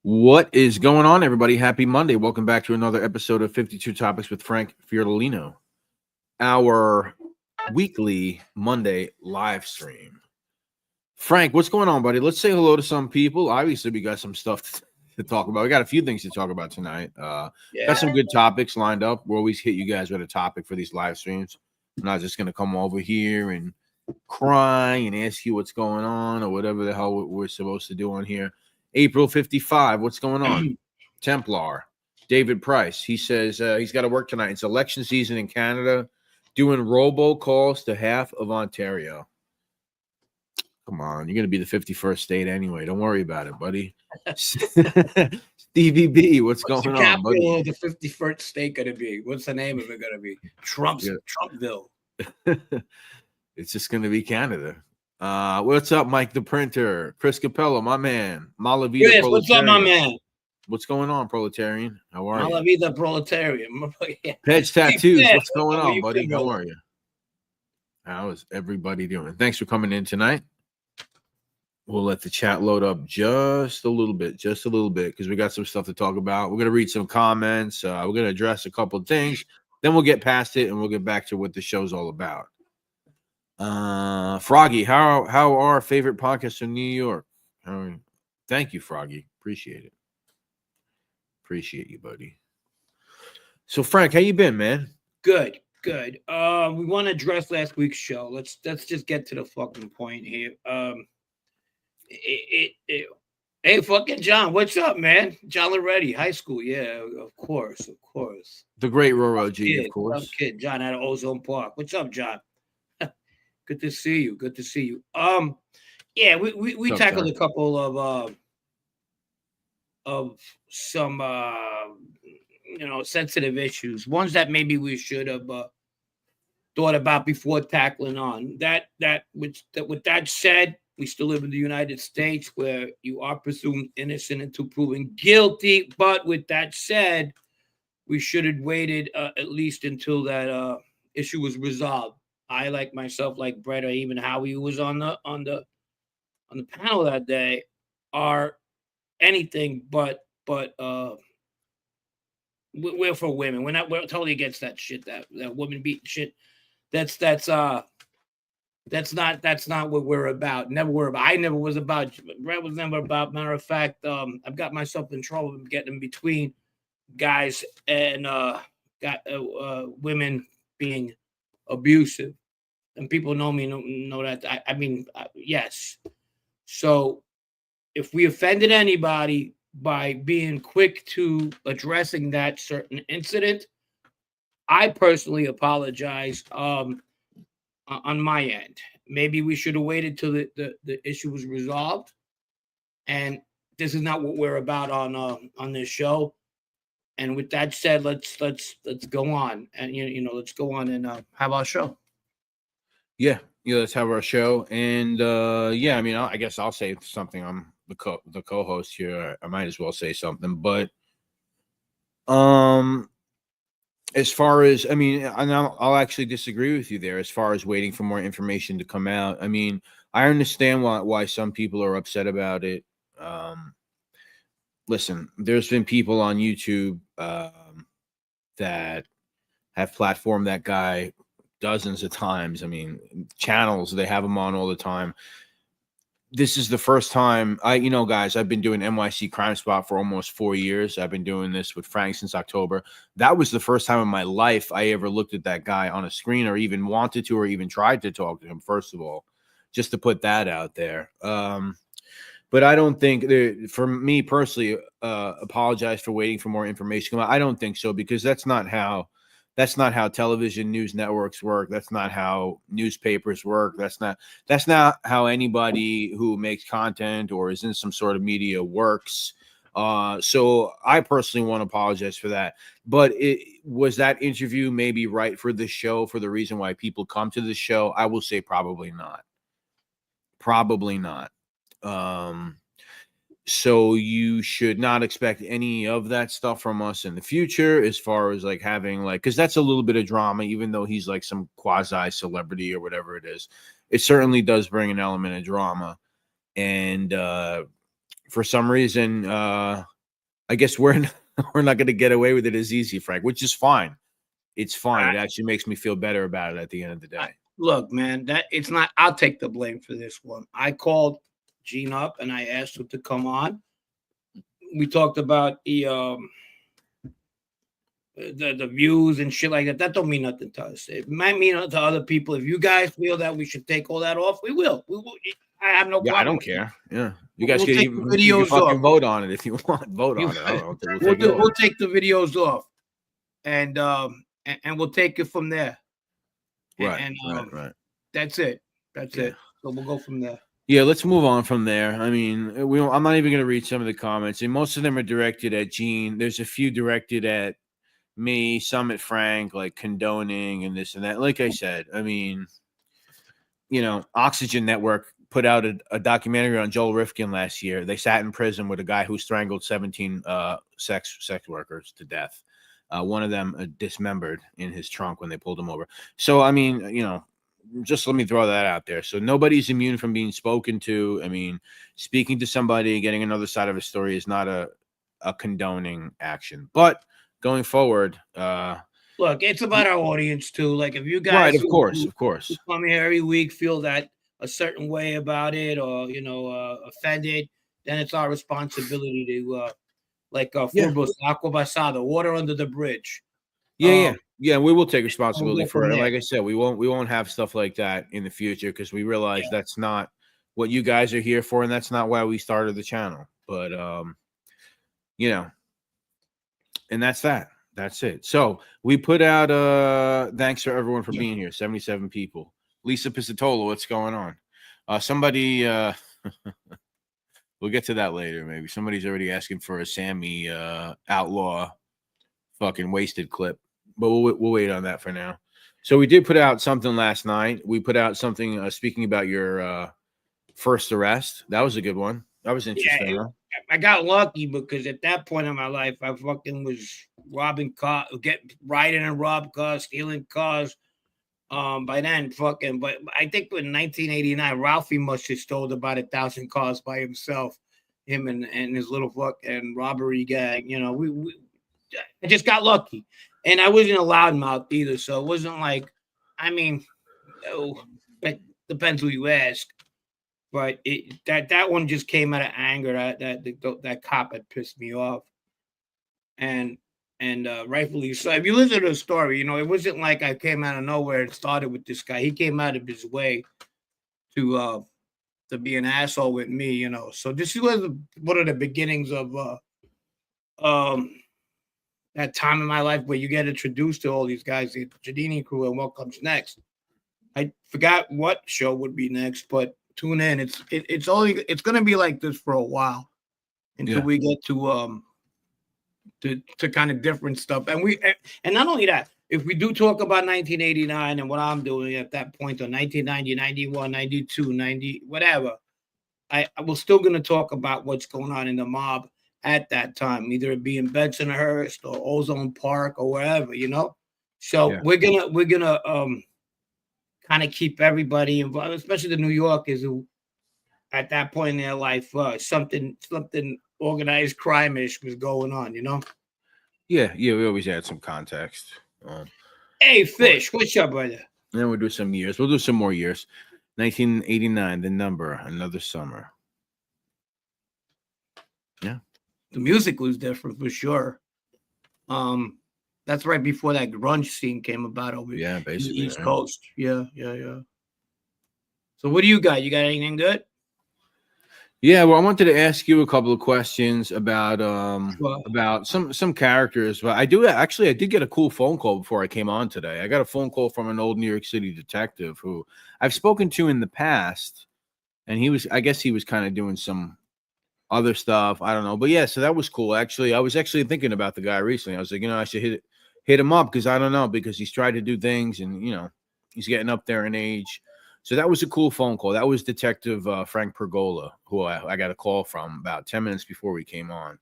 What is going on, everybody? Happy Monday. Welcome back to another episode of 52 Topics with Frank Fiordilino, our weekly Monday live stream. Frank, what's going on, buddy? Let's say hello to some people. Obviously, we got some stuff to talk about. We got a few things to talk about tonight. Got some good topics lined up. We always hit you guys with a topic for these live streams. I'm not just going to come over here and cry and ask you what's going on or whatever the hell we're supposed to do on here. April 55, what's going on? Templar, David Price. He says he's got to work tonight. It's election season in Canada, doing robocalls to half of Ontario. Come on, you're going to be the 51st state anyway. Don't worry about it, buddy. Stevie B, what's going on, buddy? Capital of the 51st state going to be? What's the name of it going to be? Trumpville. It's just going to be Canada. What's up, Mike the Printer? Chris Capello, my man. Malavita Yes, what's up, my man? What's going on, Proletarian? How are you? Malavita Proletarian. Pedge Tattoos, what's going on, buddy? How are you? How is everybody doing? Thanks for coming in tonight. We'll let the chat load up just a little bit, because we got some stuff to talk about. We're going to read some comments. We're going to address a couple of things. Then we'll get past it, and we'll get back to what the show's all about. Froggy, how are our favorite podcasts in New York? Thank you, Froggy. Appreciate it. Appreciate you, buddy. So, Frank, how you been, man? Good. We want to address last week's show. Let's just get to the fucking point here. Hey, fucking John, what's up, man? John Loretti, high school. Yeah, of course. The great Roro G, of course. Kid, John out of Ozone Park. What's up, John? Good to see you. Yeah, we tackled a couple of some sensitive issues, ones that maybe we should have thought about before tackling on. With that said, we still live in the United States where you are presumed innocent until proven guilty. But with that said, we should have waited at least until that issue was resolved. I, like myself, like Brett, or even Howie, who was on the panel that day, are anything but we're for women. We're totally against that shit. That women beating shit. That's not what we're about. Never were about. I never was about. Brett was never about. Matter of fact, I've got myself in trouble getting in between guys and women being abusive, and people know me, know that. I mean, yes. So if we offended anybody by being quick to addressing that certain incident, I personally apologize on my end. Maybe we should have waited till the issue was resolved. And this is not what we're about on this show. And with that said, let's go on and let's go on and have our show. Yeah, let's have our show. And I mean, I guess I'll say something. I'm the co-host here. I might as well say something. But as far as, I mean, I'll actually disagree with you there. As far as waiting for more information to come out, I mean, I understand why some people are upset about it. Listen, there's been people on YouTube that have platformed that guy dozens of times. I mean, channels, they have him on all the time. This is the first time guys, I've been doing NYC Crime Spot for almost 4 years. I've been doing this with Frank since October. That was the first time in my life I ever looked at that guy on a screen or even wanted to or even tried to talk to him, first of all, just to put that out there. But I don't think, for me personally, apologize for waiting for more information. I don't think so, because that's not how television news networks work. That's not how newspapers work. That's not how anybody who makes content or is in some sort of media works. So I personally want to apologize for that. But was that interview maybe right for the show, for the reason why people come to the show? I will say probably not. Probably not. So you should not expect any of that stuff from us in the future, as far as like having because that's a little bit of drama, even though he's like some quasi celebrity or whatever it is. It certainly does bring an element of drama. And for some reason, I guess we're not going to get away with it as easy, Frank, which is fine. It's fine. It actually makes me feel better about it at the end of the day. Look, man, that it's not. I'll take the blame for this one. I called Gene up and I asked him to come on. We talked about the views and shit like that. That don't mean nothing to us. It might mean to other people. If you guys feel that we should take all that off, we will. We will. I have no problem. I don't care. Yeah, you guys We'll can take even the you can videos fucking off. vote on it if you want. Vote on it. I don't think We'll take the videos off, and we'll take it from there. Right. Right. That's it. That's it. So we'll go from there. Yeah, let's move on from there. I mean, I'm not even going to read some of the comments, and most of them are directed at Gene. There's a few directed at me, some at Frank, like condoning and this and that. Like I said, I mean, Oxygen Network put out a documentary on Joel Rifkin last year. They sat in prison with a guy who strangled 17 sex workers to death. One of them dismembered in his trunk when they pulled him over. So, I mean, just let me throw that out there. So nobody's immune from being spoken to. I mean, speaking to somebody, getting another side of a story is not a condoning action. But going forward, look, it's about our audience too. Like if you guys, right, of course, who come here every week, feel that a certain way about it, or offended, then it's our responsibility to Furbos Aqua Basada, water under the bridge. Yeah, we will take responsibility for it. And like I said, we won't have stuff like that in the future because we realize that's not what you guys are here for, and that's not why we started the channel. But and that's that. That's it. So we put out thanks for everyone for being here. 77 people. Lisa Piscatolo, what's going on? Somebody we'll get to that later, maybe. Somebody's already asking for a Sammy Outlaw fucking wasted clip. But we'll wait on that for now. So we did put out something last night. We put out something speaking about your first arrest. That was a good one. That was interesting. Yeah, I got lucky because at that point in my life, I fucking was robbing cars, riding and rob cars, stealing cars. By then, but I think in 1989, Ralphie must have stole about 1,000 cars by himself. Him and his little fucking robbery gang. I just got lucky. And I wasn't a loudmouth either, so it wasn't like, I mean, it depends who you ask. But that one just came out of anger. That cop had pissed me off, and rightfully so. If you listen to the story, it wasn't like I came out of nowhere and started with this guy. He came out of his way to be an asshole with me. So this was one of the beginnings of that time in my life where you get introduced to all these guys, the Giardini crew, and what comes next. I forgot what show would be next, but tune in. It's going to be like this for a while until we get to kind of different stuff. And not only that, if we do talk about 1989 and what I'm doing at that point, or 1990, 91, 92, 90, whatever, I was still going to talk about what's going on in the mob at that time, either it be in Bensonhurst or Ozone Park or wherever, So we're gonna kind of keep everybody involved, especially the New Yorkers who, at that point in their life, something organized crime-ish was going on, Yeah, we always add some context. Hey, Fish, what's up, brother? And then we'll do some years. We'll do some more years. 1989, the number, another summer. Yeah. The music was different for sure. That's right before that grunge scene came about over basically the East Coast. Yeah. So what do you got? You got anything good? Yeah, well, I wanted to ask you a couple of questions about some characters. But I did get a cool phone call before I came on today. I got a phone call from an old New York City detective who I've spoken to in the past, and I guess he was kind of doing some other stuff. I don't know, but yeah, so that was cool. Actually, I was actually thinking about the guy recently. I was like, I should hit him up because I don't know, because he's tried to do things and he's getting up there in age. So that was a cool phone call. That was Detective Frank Pergola, who I got a call from about 10 minutes before we came on.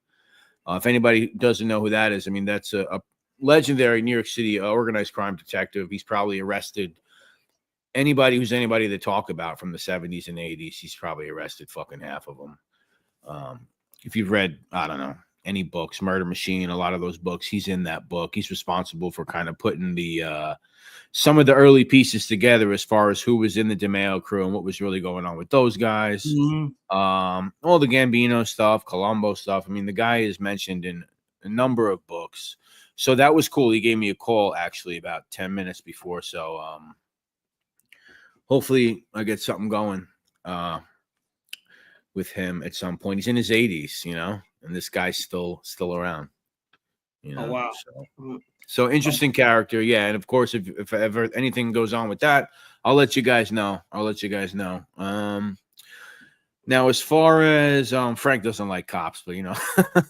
If anybody doesn't know who that is, I mean, that's a legendary New York City organized crime detective. He's probably arrested anybody to talk about from the 70s and 80s. He's probably arrested fucking half of them. if you've read, I don't know, any books, Murder Machine, a lot of those books, he's in that book. He's responsible for kind of putting the some of the early pieces together as far as who was in the DeMeo crew and what was really going on with those guys. All the Gambino stuff, Colombo stuff. I mean, the guy is mentioned in a number of books. So that was cool. He gave me a call actually about 10 minutes before. So hopefully I get something going with him at some point. He's in his 80s, you know, and this guy's still around. You know, Oh wow. So interesting character, yeah. And of course, if ever anything goes on with that, I'll let you guys know. Now, as far as Frank doesn't like cops, but you know,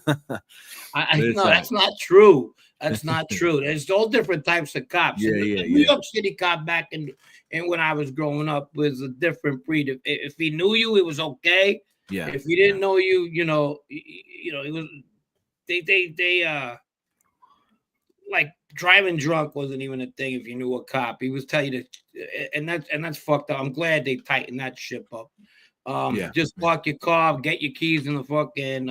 no, that's not true. That's not true. There's all different types of cops. Yeah, The New York City cop back in when I was growing up was a different breed. If he knew you, it was okay. Yeah. If he didn't know you, you know, it was they like driving drunk wasn't even a thing if you knew a cop. He was tell you that, and that's fucked up. I'm glad they tightened that shit up. Just park your car, get your keys in the fucking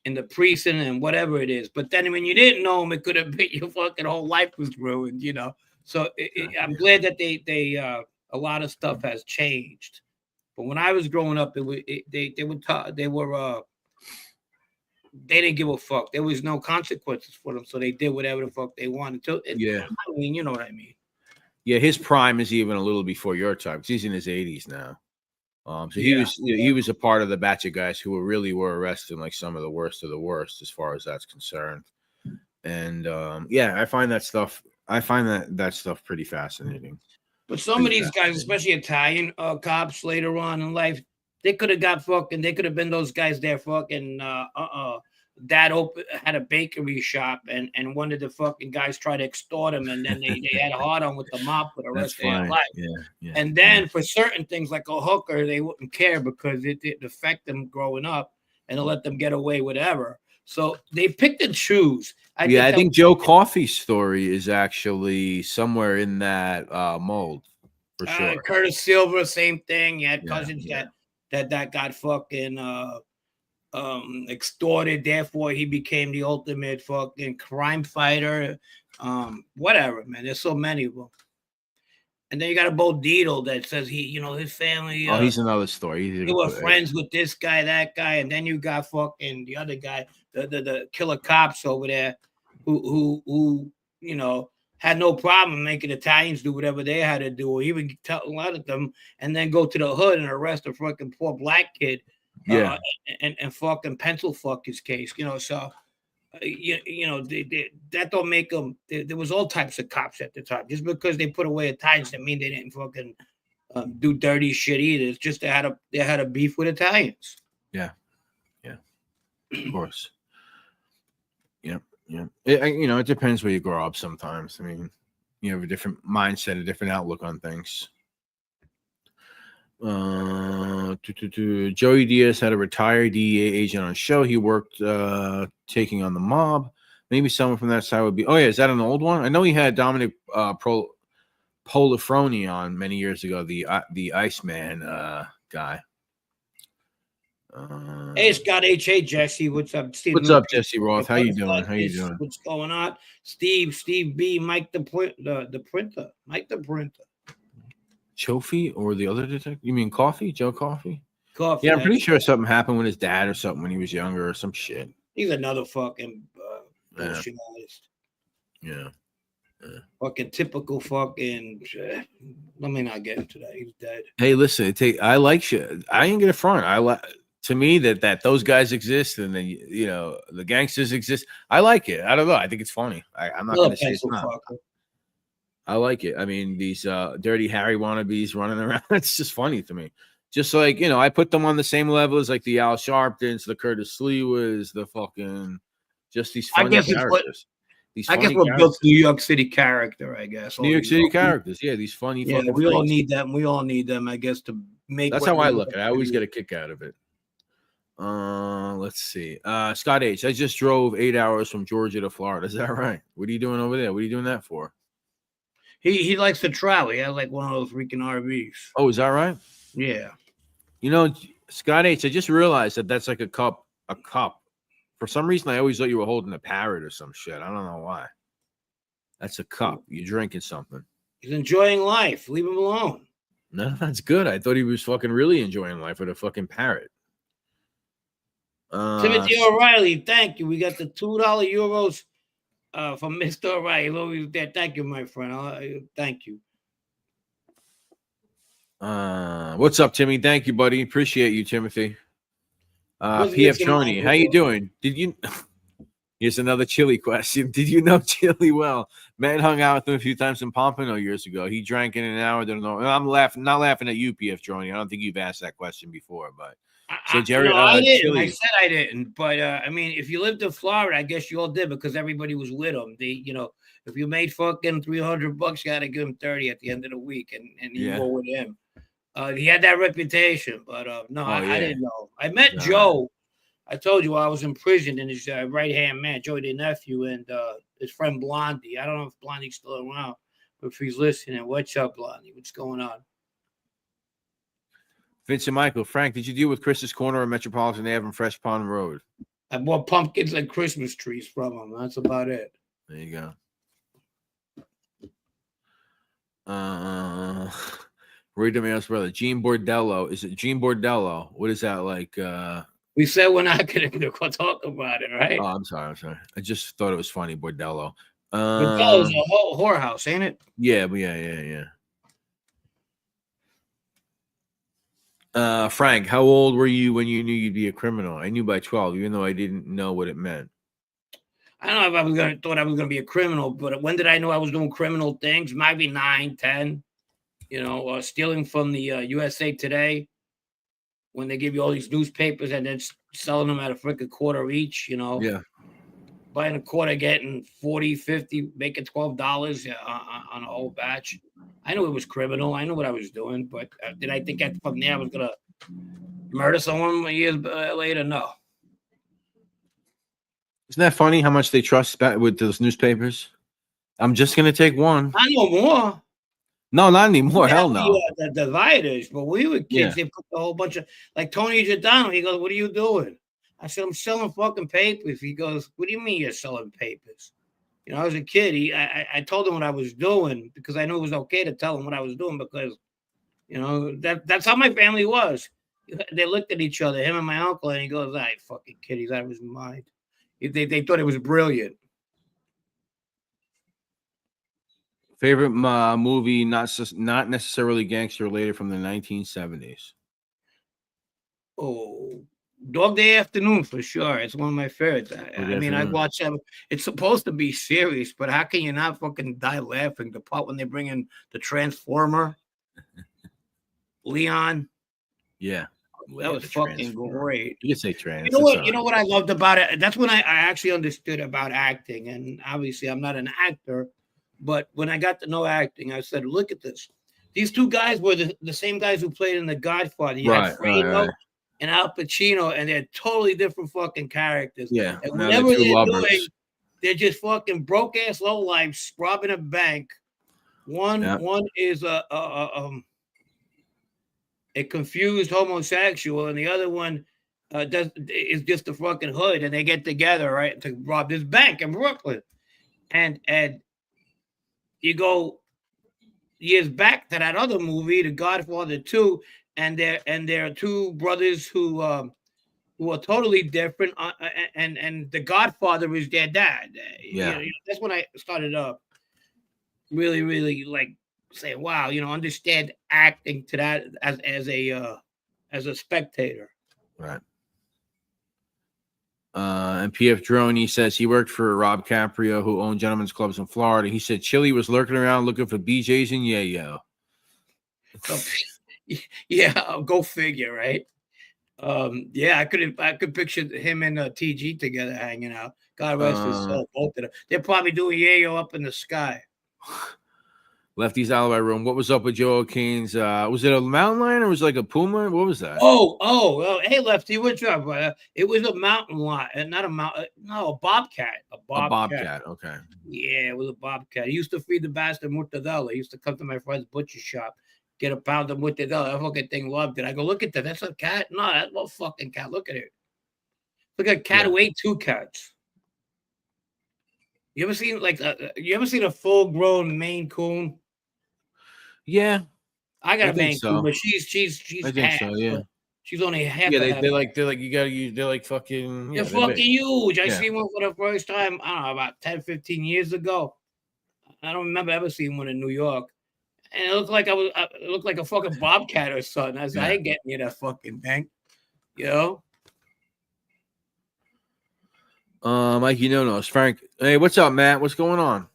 in the precinct and whatever it is. But then when you didn't know him, it could have been your fucking whole life was ruined, you know. So I'm glad that they a lot of stuff has changed. But when I was growing up, they didn't give a fuck. There was no consequences for them, so they did whatever the fuck they wanted to. I mean, you know what I mean. Yeah, his prime is even a little before your time because he's in his 80s now. So he was a part of the batch of guys who were arrested, like some of the worst as far as that's concerned. And I find that stuff pretty fascinating. But some of these guys, especially Italian cops later on in life, they could have been those guys there fucking dad had a bakery shop and one of the fucking guys tried to extort him and then they had a hard on with the mob for the rest of their life. Yeah. And then for certain things like a hooker, they wouldn't care because it didn't affect them growing up and to let them get away whatever. So they picked and choose. I think Joe Coffey's story is actually somewhere in that mold for sure. Curtis Silver, same thing. You had cousins that got fucking extorted. Therefore, he became the ultimate fucking crime fighter. Whatever, man. There's so many of them. And then you got a Bo Dietl that says his family. He's another story. They were friends with this guy, that guy, and then you got fucking the other guy, the killer cops over there, who had no problem making Italians do whatever they had to do, or even tell a lot of them, and then go to the hood and arrest a fucking poor black kid, and fucking pencil fuck his case, So, that don't make them. There was all types of cops at the time. Just because they put away Italians, that mean they didn't fucking do dirty shit either. It's just they had a beef with Italians. Yeah, of course. Yeah. It depends where you grow up sometimes. I mean, you have a different mindset, a different outlook on things. Joey Diaz had a retired DEA agent on show. He worked taking on the mob. Maybe someone from that side would be. Oh, yeah. Is that an old one? I know he had Dominic Polifroni on many years ago, the Iceman guy. Hey, Scott H.A. Jesse, what's up? Steve, what's up, Jesse Roth? How you doing? What's going on? Steve B, Mike the printer, Mike the printer. Chofi or the other detective? You mean Coffee? Joe Coffee? Coffee. Yeah, I'm pretty sure something happened with his dad or something when he was younger or some shit. He's another fucking bullshit artist. Yeah. Fucking typical fucking. Let me not get into that. He's dead. Hey, listen, I like shit. I ain't gonna front. To me that those guys exist and then the gangsters exist. I like it. I don't know. I think it's funny. I'm not gonna say it's not. I like it. I mean, these Dirty Harry wannabes running around. It's just funny to me. Just like, I put them on the same level as like the Al Sharptons, the Curtis Lewas, the fucking just these funny characters. I guess we're built New York City character, I guess. New York City characters. Yeah, these funny fucking we all need them. We all need them, I guess, to make. That's how I look at it. I always get a kick out of it. Let's see. Scott H. I just drove 8 hours from Georgia to Florida. Is that right? What are you doing over there? What are you doing that for? He likes to travel. He has like one of those freaking RVs. Oh, is that right? Yeah. Scott H, I just realized that that's like a cup. A cup. For some reason, I always thought you were holding a parrot or some shit. I don't know why. That's a cup. You're drinking something. He's enjoying life. Leave him alone. No, that's good. I thought he was fucking really enjoying life with a fucking parrot. Timothy O'Reilly, thank you. We got the €2 from Mr. O'Reilly. Always there. Thank you, my friend. Thank you. What's up, Timmy? Thank you, buddy. Appreciate you, Timothy. PF Tony, how you doing? Did you? Here's another Chili question. Did you know Chili well? Man hung out with him a few times in Pompano years ago. He drank in an hour. Don't know. I'm laughing, not laughing at you, PF Tony. I don't think you've asked that question before, but so Jerry, I didn't. Chili. I said I didn't, but I mean, if you lived in Florida, I guess you all did because everybody was with him. If you made fucking $300, you got to give him 30 at the end of the week, and you go with him. He had that reputation, but no, I didn't know. I met Joe. I told you I was in prison, and his right-hand man, Joey, the nephew, and his friend Blondie. I don't know if Blondie's still around, but if he's listening, what's up, Blondie? What's going on? Vincent Michael, Frank, did you deal with Chris's Corner or Metropolitan Ave and Fresh Pond Road? I bought pumpkins and Christmas trees from him. That's about it. There you go. Roy DeMayo's brother, Gene Bordello. Is it Gene Bordello? What is that like? We said we're not going to talk about it, right? Oh, I'm sorry. I just thought it was funny, Bordello. Bordello's a whole whorehouse, ain't it? Yeah. Frank, how old were you when you knew you'd be a criminal? I knew by 12, even though I didn't know what it meant. I don't know if I thought I was going to be a criminal, but when did I know I was doing criminal things? Maybe 9, 10. Stealing from the USA Today when they give you all these newspapers and then selling them at a freaking quarter each, Yeah. Buying a quarter, getting 40, 50, making $12 on a whole batch. I knew it was criminal. I knew what I was doing, but did I think from there I was going to murder someone years later? No. Isn't that funny how much they trust with those newspapers? I'm just going to take one. Not no more. No, not anymore. Hell no. The dividers, but when we were kids, they put a whole bunch of, like Tony Giordano. He goes, "What are you doing?" I said, "I'm selling fucking papers." He goes, "What do you mean you're selling papers?" I was a kid. I told him what I was doing because I knew it was okay to tell him what I was doing because, that's how my family was. They looked at each other, him and my uncle, and he goes, "I fucking kid, he's out of his mind." They thought it was brilliant. Favorite movie, not necessarily gangster related, from the 1970s. Oh, Dog Day Afternoon for sure. It's one of my favorites. I mean, I watch them. It's supposed to be serious, but how can you not fucking die laughing? The part when they bring in the Transformer, Leon. Yeah, that was fucking great. You could say trans. You know what I loved about it? That's when I actually understood about acting, and obviously I'm not an actor. But when I got to know acting, I said, look at this. These two guys were the same guys who played in The Godfather. You had Fredo and Al Pacino, and they're totally different fucking characters. Yeah. And whatever they're doing, they're just fucking broke-ass lowlifes robbing a bank. One is a confused homosexual, and the other one is just a fucking hood, and they get together, right, to rob this bank in Brooklyn. And you go years back to that other movie, The Godfather 2, and there are two brothers who are totally different, and the Godfather is their dad. Yeah, that's when I started really, really like saying, wow, understand acting to that as a spectator. Right. And PF Droney says he worked for Rob Caprio, who owned gentlemen's clubs in Florida. He said Chili was lurking around looking for BJ's and Yayo. Yeah, go figure, right? Yeah, I could picture him and TG together hanging out. God rest his soul, both of them. They're probably doing Yayo up in the sky. Lefty's alibi room. What was up with Joe O'Kane's? Was it a mountain lion or was it like a puma? What was that? Oh, hey Lefty, what's up, brother? It was a mountain lion, not a mountain. No, a bobcat. A bobcat. Okay. Yeah, it was a bobcat. He used to feed the bastard mortadella. He used to come to my friend's butcher shop, get a pound of with it. Oh, that fucking thing loved it. I go, look at that. That's a cat. No, that's no fucking cat. Look at it. Look at a cat who ate 2 cats. You ever seen a full grown Maine Coon? Yeah, I got I a think Maine Coon, so. but she's I think half. so. Yeah. She's only half. Yeah, a half. they're like they're like fucking They're they're big. fucking huge. I Yeah. seen one for the first time, I don't know, about 10, 15 years ago. I don't remember ever seeing one in New York. And it looked like it looked like a fucking bobcat or something. I said, I ain't getting you that fucking thing. You know? Mikey No-Nos. Frank. Hey, what's up, Matt? What's going on?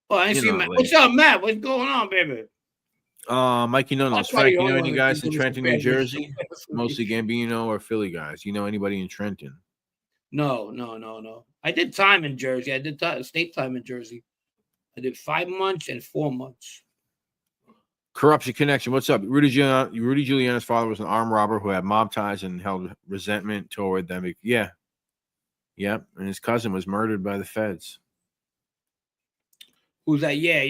Oh, I ain't seen Matt. What's up, Matt? What's going on, baby? Mikey No-Nos. Frank, you know any guys in Trenton, New Jersey? Mostly Gambino or Philly guys. You know anybody in Trenton? No. I did time in Jersey. I did state time in Jersey. I did 5 months and 4 months. Corruption Connection. What's up? Rudy Giuliani's father was an armed robber who had mob ties and held resentment toward them. Yeah. Yep. And his cousin was murdered by the feds. Who's that? Yeah.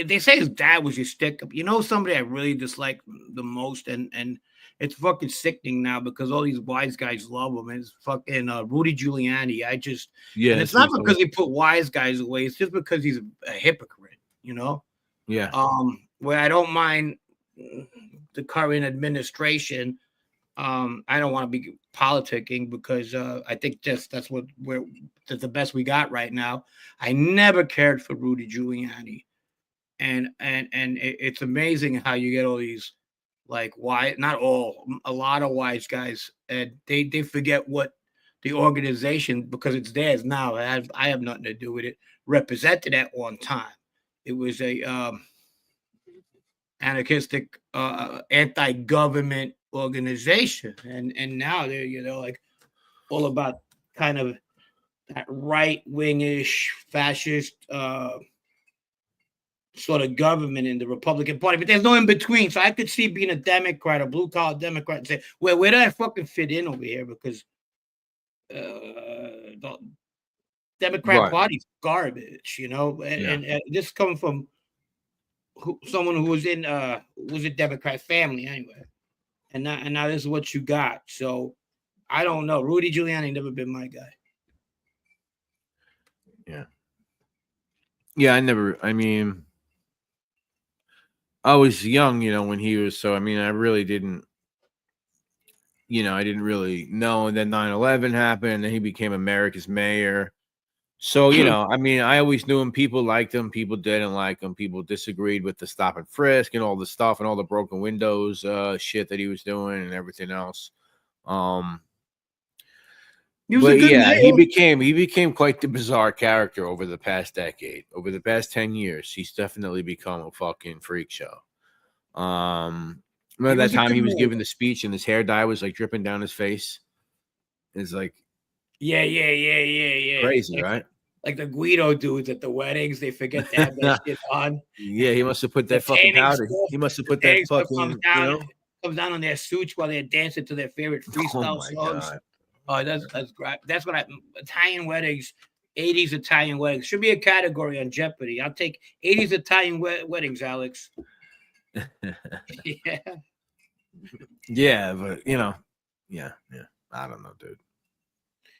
They say his dad was your stick up. You know, somebody I really dislike the most, and it's fucking sickening now because all these wise guys love him. And it's fucking Rudy Giuliani. And it's not because he put wise guys away. It's just because he's a hypocrite. You know. Yeah. Where I don't mind the current administration. I don't want to be politicking because I think that's that's the best we got right now. I never cared for Rudy Giuliani, and it's amazing how you get all these like a lot of wise guys, and they forget what the organization, because it's theirs now. I have nothing to do with it. Represented at one time, it was a anarchistic, anti-government organization, and now they're like all about kind of that right-wingish fascist sort of government in the Republican Party, but there's no in between. So I could see being a Democrat, a blue-collar Democrat, and say, where do I fucking fit in over here? Because the Democrat Party's garbage, you know, and this coming from someone who was in was a Democrat family anyway. And now this is what you got. So I don't know. Rudy Giuliani never been my guy. Yeah, I was young, you know, when he was, so I really didn't, I didn't really know. And then 9/11 happened and he became America's mayor. So, I always knew him. People liked him. People didn't like him. People disagreed with the stop and frisk and all the stuff and all the broken windows shit that he was doing and everything else. He became quite the bizarre character over the past decade. Over the past 10 years, he's definitely become a fucking freak show. Remember that time he was giving the speech and his hair dye was like dripping down his face? It's like, yeah. Crazy, right? Like the Guido dudes at the weddings, they forget to have that shit on. Yeah, he must have put that fucking powder. He must have put that fucking, comes down on their suits while they're dancing to their favorite freestyle songs. God. Oh, that's great. That's what Italian weddings, 80s Italian weddings. Should be a category on Jeopardy. I'll take 80s Italian weddings, Alex. Yeah. Yeah, but yeah. I don't know, dude.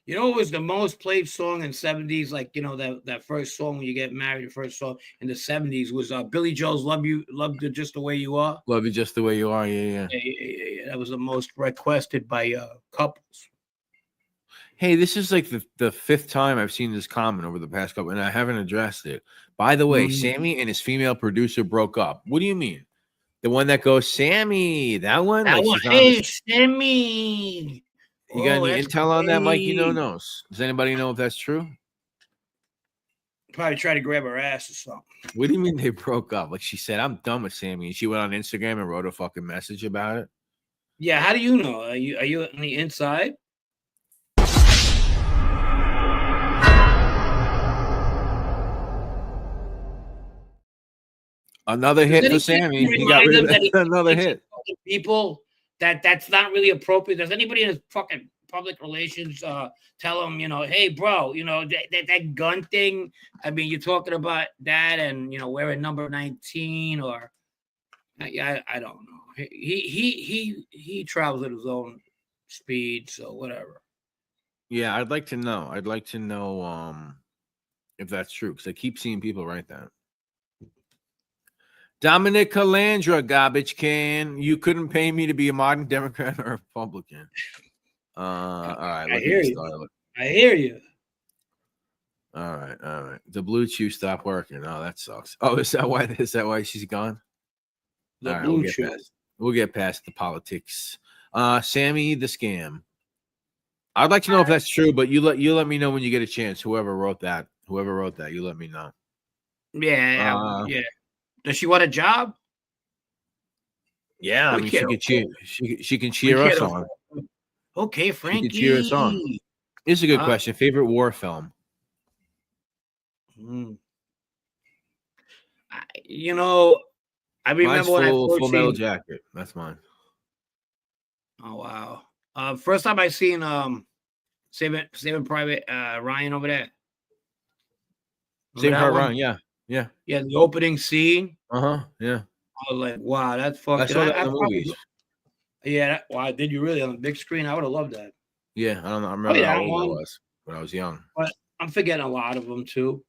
You know what was the most played song in 70s? Like, that first song when you get married, the first song in the 70s was Billy Joel's Love You Just the Way You Are. Love You Just the Way You Are, yeah. That was the most requested by couples. Hey, this is like the 5th time I've seen this comment over the past couple, and I haven't addressed it. By the way, Sammy and his female producer broke up. What do you mean? The one that goes, Sammy, that one? That one, hey, Sammy. You got any intel on that, Mikey? Knows. Does anybody know if that's true? Probably try to grab her ass or something. What do you mean they broke up? Like she said, I'm done with Sammy, and she went on Instagram and wrote a fucking message about it. Yeah, how do you know? Are you on the inside? Another hit for Sammy. He got rid of another hit. People that's not really appropriate. Does anybody in his fucking public relations tell him, hey, bro, that gun thing. I mean, you're talking about that, and wearing number 19, or I don't know. He travels at his own speed, so whatever. Yeah, I'd like to know. I'd like to know if that's true, because I keep seeing people write that. Dominic Calandra, garbage can. You couldn't pay me to be a modern Democrat or Republican. All right, I hear you. Starlet. I hear you. All right. The Bluetooth stopped working. Oh, that sucks. Oh, is that why she's gone? The all right, Bluetooth. We'll get past the politics. Sammy the scam. I'd like to know if that's true, but you let me know when you get a chance. Whoever wrote that, you let me know. Yeah, yeah. Does she want a job? Yeah, I mean, she can cheer us on. Okay, Frankie. She can cheer us on. This is a good question. Favorite war film? I remember when I first Full Metal Jacket. That's mine. Oh wow! First time I seen Saving Private Ryan over there. Saving Private Ryan, yeah. The opening scene. Yeah. I was like, wow, that's fucking. I saw that in the movies. Yeah, wow, did you really on the big screen? I would have loved that. Yeah, I don't know. I remember how old I was when I was young. But I'm forgetting a lot of them too.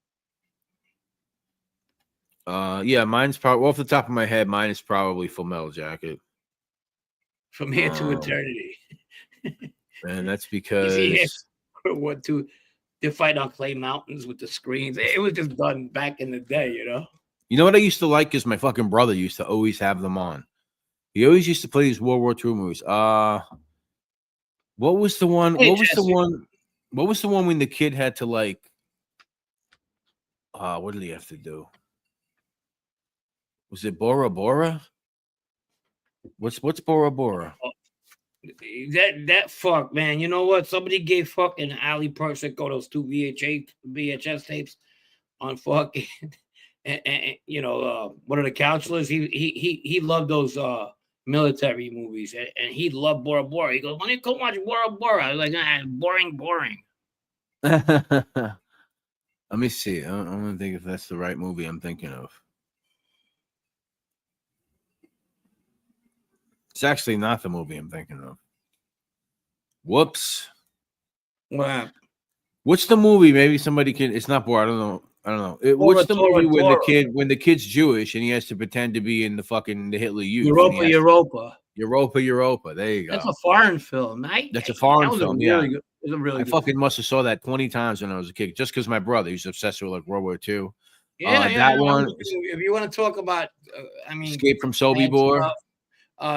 Yeah, mine's probably off the top of my head. Mine is probably Full Metal Jacket. From Here to Eternity. And that's because they're fighting on clay mountains with the screens. It was just done back in the day, You know what I used to like is my fucking brother used to always have them on. He always used to play these World War II movies. What was the one? What was the one when the kid had to like? What did he have to do? Was it Bora Bora? What's Bora Bora? That fuck, man. You know what? Somebody gave fucking Ali Persico those 2 VHS tapes on fucking, and one of the counselors. He loved those military movies, and he loved Bora Bora. He goes, "Why don't you come watch Bora Bora?" I was like, boring. Let me see. I'm gonna think if that's the right movie I'm thinking of. It's actually not the movie I'm thinking of. Whoops. Wow. What's the movie? Maybe somebody can. It's not Bora. I don't know. What's the movie when the kid's Jewish and he has to pretend to be in the Hitler Youth? Europa. There you go. That's a foreign film. That's a foreign film. Really good. It was really I fucking must have saw that 20 times when I was a kid, just because my brother used obsessed with like World War II. That one. If you want to talk about, Escape from Sobibor.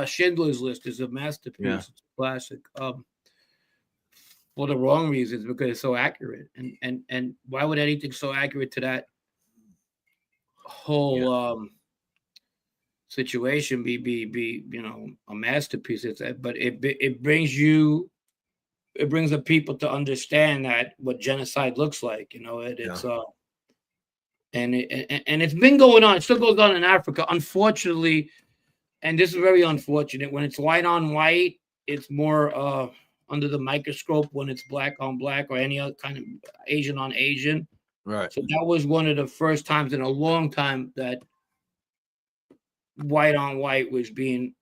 Schindler's List is a masterpiece. Yeah. It's a classic. For the wrong reasons, because it's so accurate. And why would anything so accurate to that whole situation be a masterpiece? But it brings the people to understand that what genocide looks like. It's and it's been going on. It still goes on in Africa, unfortunately. And this is very unfortunate. When it's white on white, it's more under the microscope when it's black on black or any other kind of Asian on Asian. Right. So that was one of the first times in a long time that white on white was being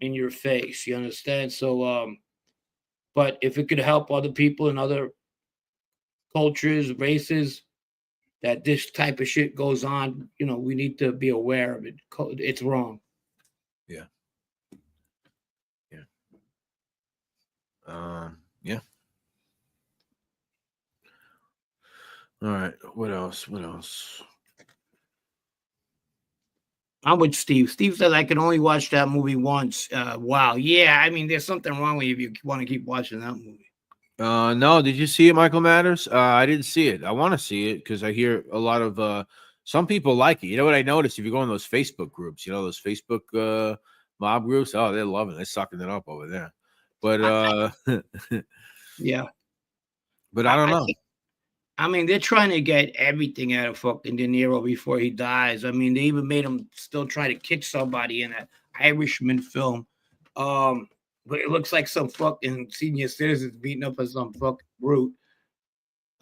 in your face. You understand? So, but if it could help other people in other cultures, races, that this type of shit goes on, we need to be aware of it. It's wrong. Yeah. Yeah. All right. What else? I'm with Steve. Steve says I can only watch that movie once. Wow. Yeah. I mean, there's something wrong with you if you want to keep watching that movie. No. Did you see it, Michael Matters? I didn't see it. I want to see it because I hear a lot of some people like it. You know what I noticed? If you go in those Facebook groups, those Facebook mob groups, oh, they're loving it. They're sucking it up over there. But yeah. But I don't know. I mean, they're trying to get everything out of fucking De Niro before he dies. I mean, they even made him still try to kick somebody in that Irishman film. but it looks like some fucking senior citizens beating up on some fucking brute.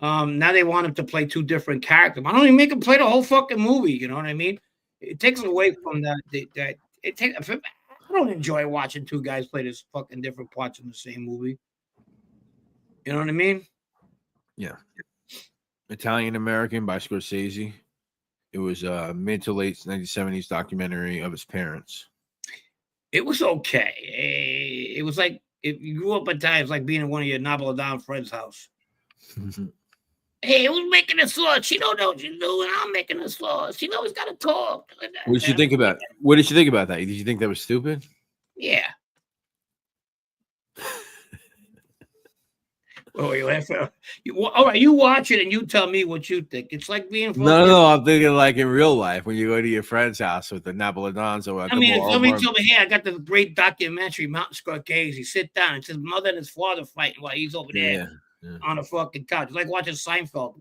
Now they want him to play two different characters. Why don't you make him play the whole fucking movie? You know what I mean? It takes away from that. I don't enjoy watching two guys play this fucking different parts in the same movie. You know what I mean? Yeah. Italian American by Scorsese. It was a mid to late 1970s documentary of his parents. It was okay. It was like if you grew up Italian, it's like being in one of your Napolitan friends' house. Hey, who's making the sauce? She don't know what she's doing. I'm making the sauce. She always got to talk. What did you think about? What did you think about that? Did you think that was stupid? Yeah. Oh, you laugh at all right, you watch it and you tell me what you think. It's like being no. I'm thinking like in real life when you go to your friend's house with the Napolitans or I mean, if somebody told me, hey, I got this great documentary, Mountain Scorsese. Sit down. It's his mother and his father fighting while he's over there on a fucking couch. It's like watching Seinfeld.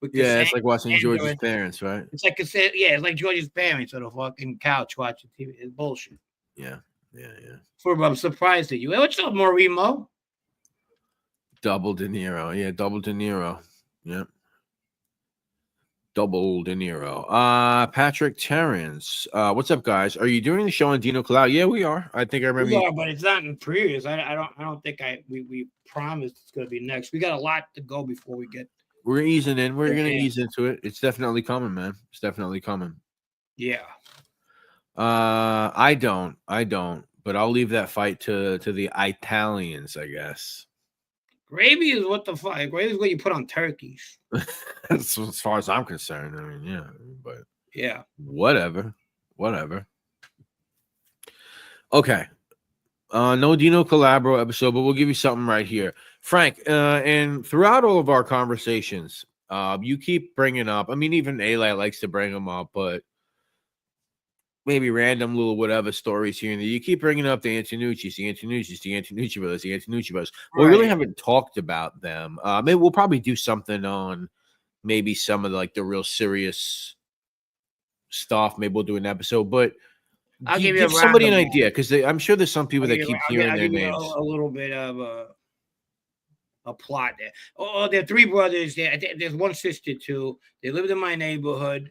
It's like watching George's parents, right? It's like it's like George's parents on a fucking couch watching TV. It's bullshit. Yeah. I'm surprised at you. Hey, what's up, Morimo? Double De Niro. Yeah, Double De Niro. Yep. Double De Niro. Patrick Terrence. What's up, guys? Are you doing the show on Dino Cloud? Yeah, we are. I think I remember. We are, but it's not in previous. I don't think we promised it's gonna be next. We got a lot to go before we get. We're easing in. We're gonna ease into it. It's definitely coming, man. It's definitely coming. Yeah. I don't, but I'll leave that fight to the Italians, I guess. Gravy is what the fuck. Gravy is what you put on turkeys. As far as I'm concerned. I mean, yeah, but yeah, whatever. Okay. No Dino Calabro episode, but we'll give you something right here. Frank, and throughout all of our conversations, you keep bringing up, I mean, even Eli likes to bring them up, but maybe random little whatever stories here and there. You keep bringing up the Antonucci brothers. Well, we really haven't talked about them. Maybe we'll probably do something on maybe some of the real serious stuff. Maybe we'll do an episode, but I'll give somebody an idea because I'm sure there's some people that keep hearing their names. A little bit of a plot there. Oh, there are three brothers. There's one sister too. They lived in my neighborhood.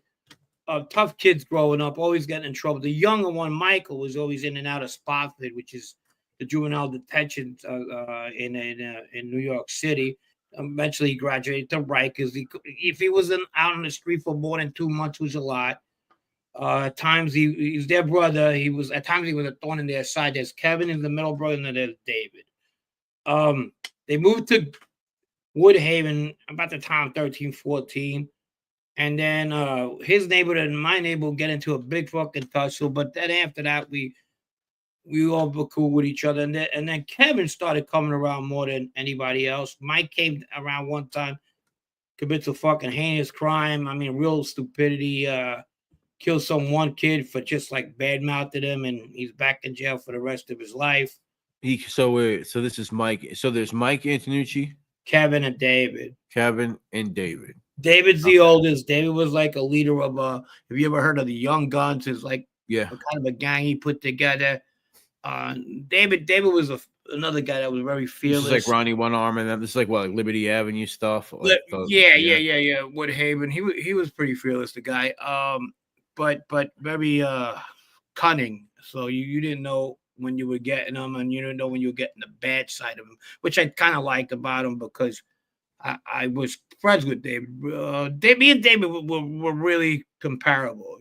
Tough kids growing up, always getting in trouble. The younger one, Michael, was always in and out of Spofford, which is the juvenile detention in New York City. Eventually, he graduated to Rikers. If he was out on the street for more than 2 months, it was a lot. At times, he's their brother. At times he was a thorn in their side. There's Kevin in the middle brother, and then there's David. They moved to Woodhaven about the time 13, 14. And then his neighborhood and my neighborhood get into a big fucking tussle. But then after that, we all were cool with each other. And then Kevin started coming around more than anybody else. Mike came around one time, commits a fucking heinous crime. I mean, real stupidity. Killed one kid for just bad-mouthed him, and he's back in jail for the rest of his life. So this is Mike. So there's Mike Antonucci, Kevin, and David. David's the oldest. David was like a leader of have you ever heard of the Young Guns? It's kind of a gang he put together. David was another guy that was very fearless. This is like Ronnie One Arm, and this is like Liberty Avenue stuff. Yeah. Woodhaven. He was pretty fearless, the guy. But very cunning. So you didn't know when you were getting him, and you didn't know when you were getting the bad side of him, which I kind of liked about him because I was friends with David. Me and David were really comparable,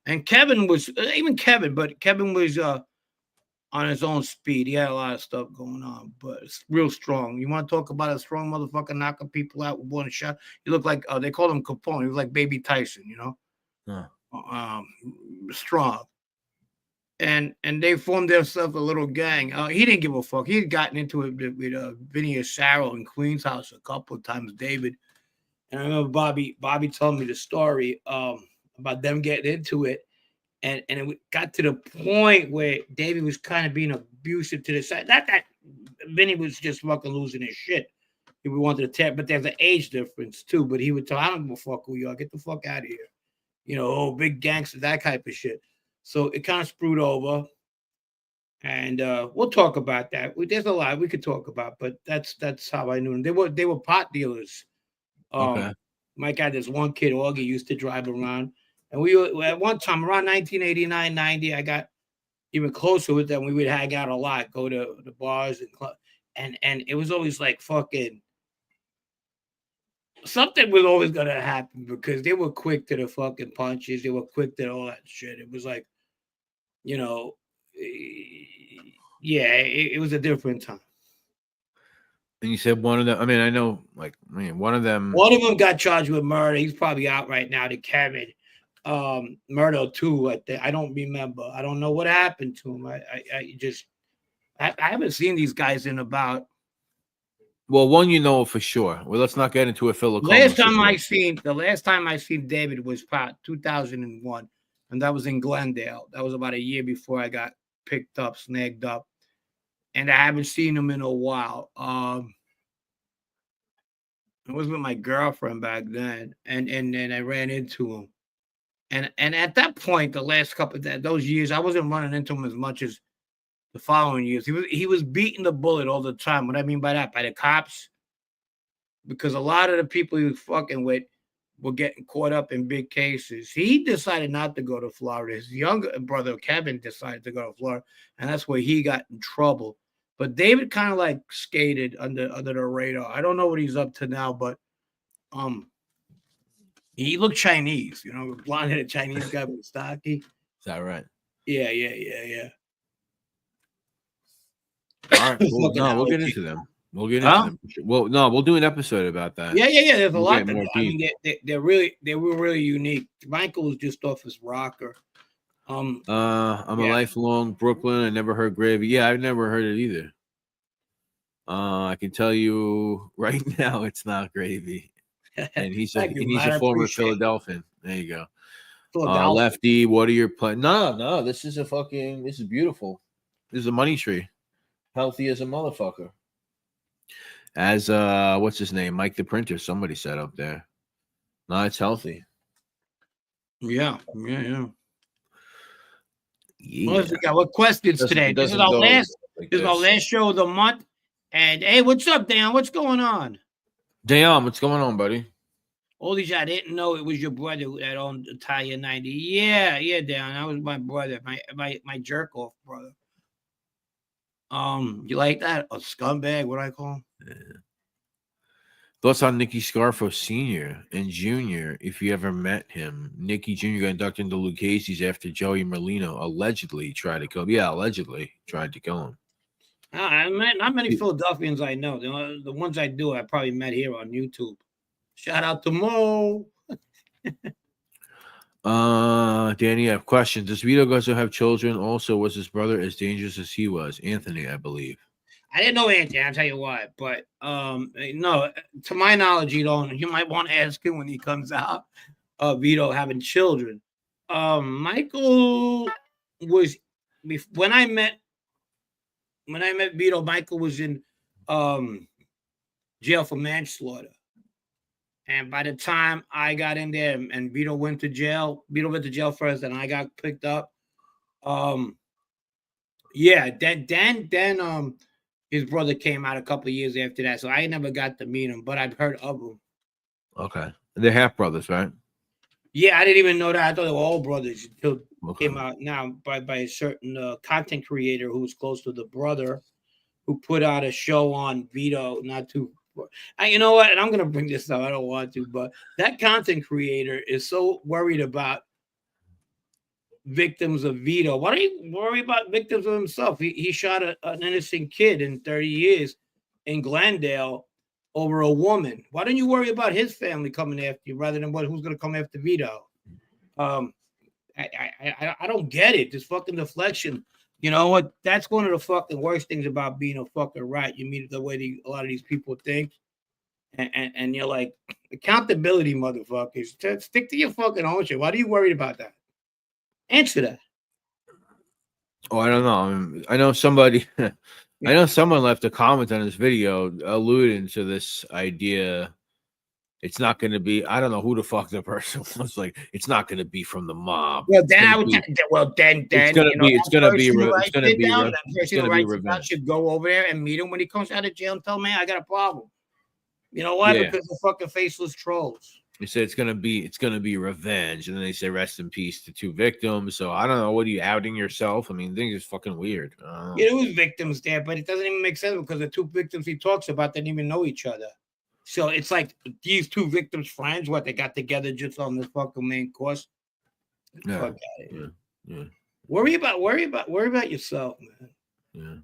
And Kevin was but Kevin was on his own speed. He had a lot of stuff going on, but it's real strong. You want to talk about a strong motherfucker knocking people out with one shot? He looked like they called him Capone. He was like Baby Tyson, strong. And they formed themselves a little gang. He didn't give a fuck. He had gotten into it with Vinny Asaro in Queen's house a couple of times, David. And I remember Bobby told me the story about them getting into it. And it got to the point where David was kind of being abusive to the side. Not that Vinny was just fucking losing his shit. He wanted to tear, but there's an age difference too. But he would tell, I don't give a fuck who you are. Get the fuck out of here. Big gangster, that type of shit. So it kind of screwed over. And we'll talk about that. There's a lot we could talk about, but that's how I knew them. They were pot dealers. Okay. Mike had this one kid, Augie, used to drive around, and we were at one time around 1989, 90. I got even closer with them. We would hang out a lot, go to the bars and club, and it was always like fucking something was always gonna happen because they were quick to the fucking punches. They were quick to all that shit. It was like, you know, yeah, it was a different time. And you said one of them. I mean, I know, like, I mean, one of them. One of them got charged with murder. He's probably out right now. To Kevin, murder too. I don't remember. I don't know what happened to him. I haven't seen these guys in about. Well, one you know for sure. Well, let's not get into a Phil. The last time I seen David was about 2001, and that was in Glendale. That was about a year before I got picked up, snagged up, and I haven't seen him in a while. I was with my girlfriend back then, and then I ran into him, and at that point, the last couple of those years, I wasn't running into him as much as the following years. He was beating the bullet all the time. What I mean by that, by the cops, because a lot of the people he was fucking with were getting caught up in big cases. He decided not to go to Florida. His younger brother Kevin decided to go to Florida, and that's where he got in trouble. But David kind of like skated under the radar. I don't know what he's up to now, but he looked Chinese, blonde-headed Chinese guy with stocky. Is that right? Yeah. All right, cool. No, we'll get into them. We'll get into them. Well, no, we'll do an episode about that. Yeah. There's a lot. More I mean, they were really unique. Michael was just off his rocker. I'm a lifelong Brooklyn. I never heard Gravy. Yeah, I've never heard it either. I can tell you right now, it's not Gravy, and he's a former Philadelphian. There you go. Lefty, what are your plans? No, this is beautiful. This is a money tree, healthy as a motherfucker. As what's his name, Mike the Printer? Somebody said up there. No, it's healthy. Yeah. What questions today? This is our last show of the month. And hey, what's up, Dan? What's going on? Dan, what's going on, buddy? Oldies, I didn't know it was your brother that owned Italia 90. Yeah, Dan. That was my brother, my jerk off brother. You like that? A scumbag? What I call him? Yeah. Thoughts on Nicky Scarfo Sr. and Jr. If you ever met him. Nicky Jr. got inducted into Lucchese's after Joey Merlino allegedly tried to kill him. Yeah, allegedly tried to kill him. Not many Philadelphians I know. The ones I do, I probably met here on YouTube. Shout out to Mo. Danny, I have questions. Does Vito Guzzo have children? Also, was his brother as dangerous as he was? Anthony, I believe. I didn't know Anthony, I'll tell you why. But no, to my knowledge, you might want to ask him when he comes out. Vito having children. Michael was when I met Vito, Michael was in jail for manslaughter. And by the time I got in there and Vito went to jail first, and I got picked up. Then his brother came out a couple of years after that, so I never got to meet him, but I've heard of him. Okay, they're half brothers, right? Yeah, I didn't even know that. I thought they were all brothers until came out now by a certain content creator who was close to the brother, who put out a show on Vito. You know what? And I'm gonna bring this up. I don't want to, but that content creator is so worried about victims of Vito. Why don't you worry about victims of himself? He shot an innocent kid in 30 years in Glendale over a woman. Why don't you worry about his family coming after you rather than who's going to come after Vito? I don't get it. This fucking deflection. You know what? That's one of the fucking worst things about being a fucking rat. You meet the way a lot of these people think. And you're like, accountability, motherfuckers. Stick to your fucking own shit. Why are you worried about that? Answer that. Oh, I don't know. I know somebody. I know someone left a comment on this video alluding to this idea it's not going to be. I don't know who the fuck the person was. Like, it's not going to be from the mob. Well, It's then gonna I would. be, Then it's going to you know, be. It's that going to be. person who It's writes going to it be. down, that It's person going who to be writes it down revenge. should go over there and meet him when he comes out of jail and tell him, man, I got a problem. You know why? Yeah. Because they're fucking faceless trolls. They say it's gonna be revenge, and then they say rest in peace to 2 victims. So I don't know. What are you outing yourself? I mean, things is fucking weird. Yeah, there was victims there, but it doesn't even make sense because the 2 victims he talks about didn't even know each other. So it's like these 2 victims' friends, what they got together just on this fucking main course. Yeah. Fuck out of here. Yeah. Worry about yourself, man.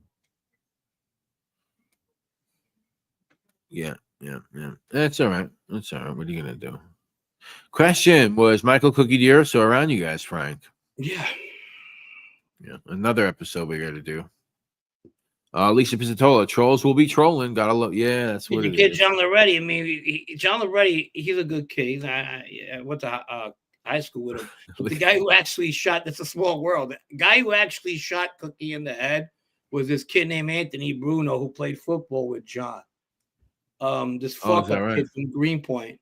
Yeah. That's all right. That's all right. What are you gonna do? Question: was Michael Cookie D'Urso around you guys, Frank? Yeah. Another episode we got to do. Lisa Pizzatola, trolls will be trolling. Gotta love. Yeah, that's what Your it kid is. John Loretti. I mean, John Loretti, he's a good kid. I went to high school with him. But the guy who actually shot, that's a small world. The guy who actually shot Cookie in the head was this kid named Anthony Bruno who played football with John. This fuck up kid from Greenpoint.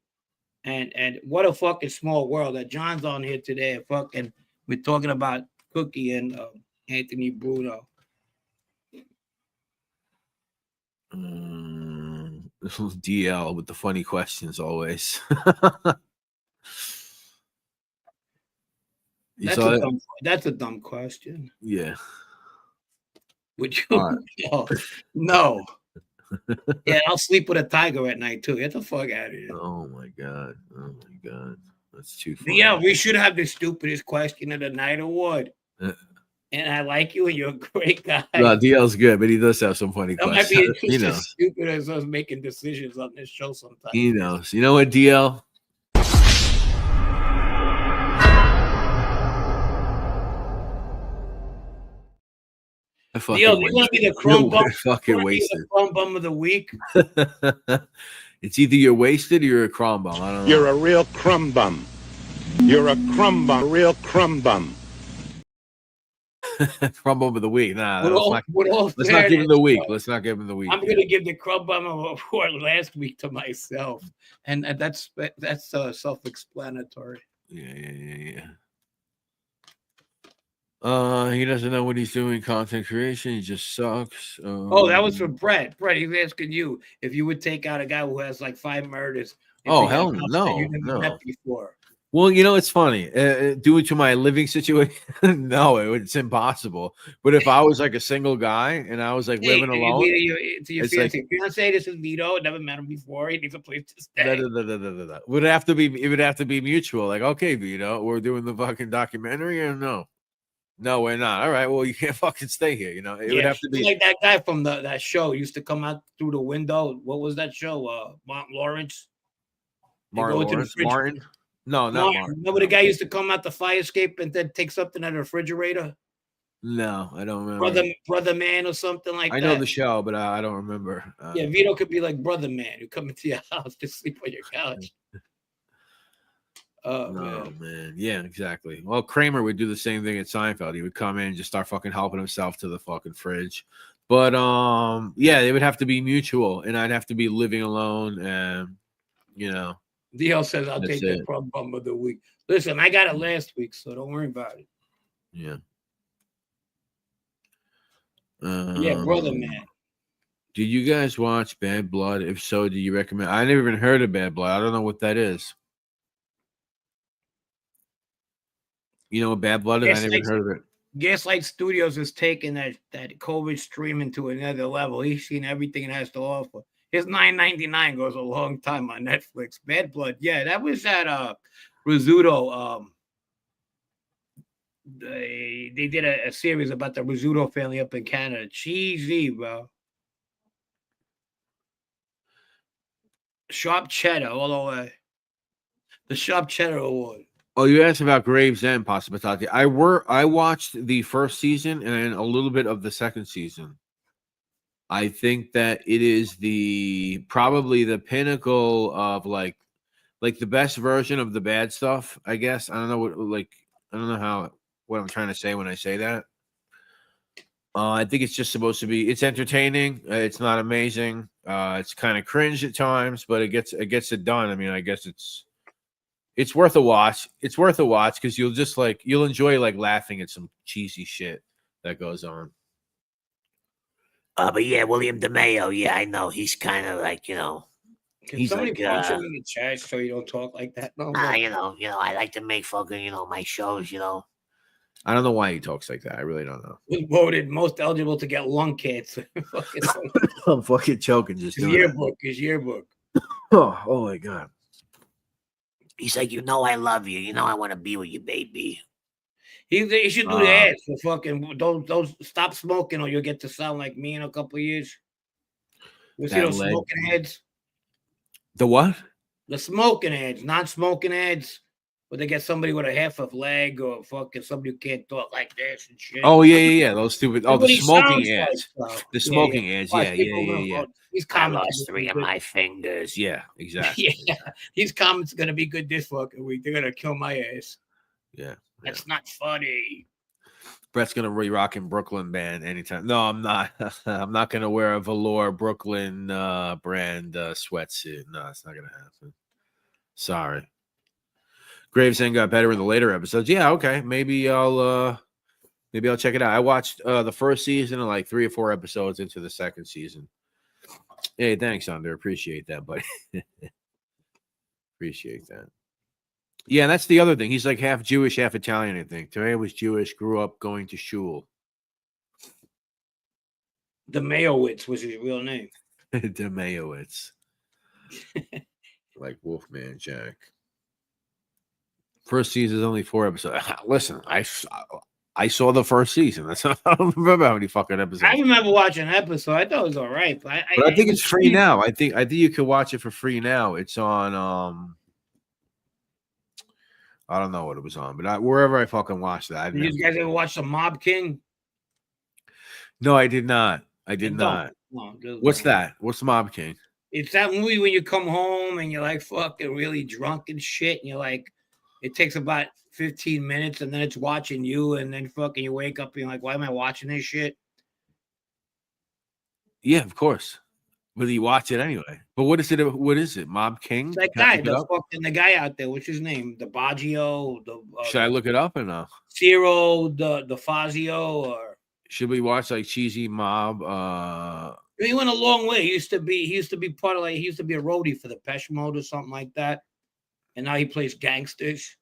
And what a fucking small world that John's on here today. Fucking, we're talking about Cookie and Anthony Bruno. This was DL with the funny questions always. That's a dumb question. Yeah. Would you? No. Yeah, I'll sleep with a tiger at night too. Get the fuck out of here. Oh my god. That's too funny. Yeah, we should have the stupidest question of the night award. And I like you, and you're a great guy. No, DL's good, but he does have some funny questions. Might be just as stupid as us making decisions on this show sometimes. He knows. You know what, DL? DL, you want to be the crumb bum? Fucking wasted. The crumb bum of the week. It's either you're wasted or you're a crumb bum. I don't know. You're a real crumb bum. You're a crumb bum. A real crumb bum. Crumb bum of the week. Nah, let's not give him the week. Let's not give him the week. I'm going to give the crumb bum award last week to myself, and that's self-explanatory. Yeah. He doesn't know what he's doing. Content creation. He just sucks. That was for Brett. Brett, he's asking you if you would take out a guy who has like 5 murders. Oh hell no! You never met before. Well, you know, it's funny. Due to my living situation, no, it's impossible. But if I was like a single guy and I was like living alone, to your fiance, this is Vito. Never met him before. He needs a place to stay. Would it have to be? It would have to be mutual. Like, okay, Vito, we're doing the fucking documentary, or no, we're not. All right, well, you can't fucking stay here. You know, it would have to be like that guy from that show used to come out through the window. What was that show? Martin Lawrence. Martin. No, not Martin. Remember the guy used to come out the fire escape and then take something out of the refrigerator? No, I don't remember. Brother Man or something like that. I know the show, but I don't remember. Vito could be like Brother Man who come into your house to sleep on your couch. Man. Yeah, exactly. Well, Kramer would do the same thing at Seinfeld. He would come in and just start fucking helping himself to the fucking fridge. But it would have to be mutual, and I'd have to be living alone, and DL says I'll take the crumb bum of the week. Listen, I got it last week, so don't worry about it. Yeah. Brother Man. Did you guys watch Bad Blood? If so, do you recommend? I never even heard of Bad Blood. I don't know what that is. You know what Bad Blood is? I never heard of it. Gaslight Studios has taken that COVID streaming to another level. He's seen everything it has to offer. His $9.99 goes a long time on Netflix. Bad Blood. Yeah, that was at Rizzuto. They did a series about the Rizzuto family up in Canada. Cheesy, bro. Sharp cheddar all the way. The Sharp Cheddar Award. Oh, you asked about Gravesend Possibility. I watched the first season and a little bit of the second season. I think that it is probably the pinnacle of like the best version of the bad stuff, I guess. I don't know what I'm trying to say when I say that. I think it's just supposed to be. It's entertaining. It's not amazing. It's kind of cringe at times, but it gets it done. I mean, I guess it's worth a watch. It's worth a watch because you'll enjoy like laughing at some cheesy shit that goes on. But yeah, William DeMeo. Yeah, I know. He's kind of like, Can he's somebody like, punch him in the chest so you don't talk like that? No, no. I like to make fucking, my shows, I don't know why he talks like that. I really don't know. Was voted most eligible to get lung cancer. I'm fucking choking just doing that. His yearbook. Oh my god. He's like, I love you. I want to be with you, baby. He should do the ads for fucking don't stop smoking or you'll get to sound like me in a couple of years. You see those smoking ads? The what? The smoking ads, non-smoking ads, where they get somebody with a half a leg or fucking somebody who can't talk like this and shit. Oh yeah. Those stupid. Oh, the smoking ads. Like, the smoking ads. Yeah. These I comments lost 3 of my fingers. Yeah, exactly. Yeah, these comments are gonna be good this fucking week. They're gonna kill my ass. Yeah. That's not funny. Brett's gonna be rocking Brooklyn band anytime. No, I'm not. I'm not gonna wear a velour Brooklyn brand sweatsuit. No, it's not gonna happen. Sorry. Gravesend got better in the later episodes. Yeah, okay. Maybe I'll check it out. I watched the first season and like 3 or 4 episodes into the second season. Hey, thanks, Under. Appreciate that, buddy. Appreciate that. Yeah, that's the other thing. He's like half Jewish, half Italian, I think. Today was Jewish, grew up going to shul. DeMeyowitz was his real name. DeMeyowitz. Like Wolfman Jack. First season is only 4 episodes. Listen, I saw the first season. I don't remember how many fucking episodes. I remember watching an episode. I thought it was all right, but I think it's free now. I think you can watch it for free now. It's on I don't know what it was on, but wherever I fucking watched that. Did you guys ever watch The Mob King? No, I did not. I did not. What's that? What's Mob King? It's that movie when you come home and you're like fucking really drunk and shit, and you're like, it takes about 15 minutes, and then it's watching you, and then fucking you wake up and you're like, why am I watching this shit? Yeah, of course. But you watch it anyway. But what is it? What is it? Mob King? It's that guy, the guy out there. What's his name? The Baggio. Should I look it up or no? Ciro, the Fazio, or should we watch like cheesy mob? He went a long way. He used to be part of he used to be a roadie for the Depeche Mode or something like that, and now he plays gangsters.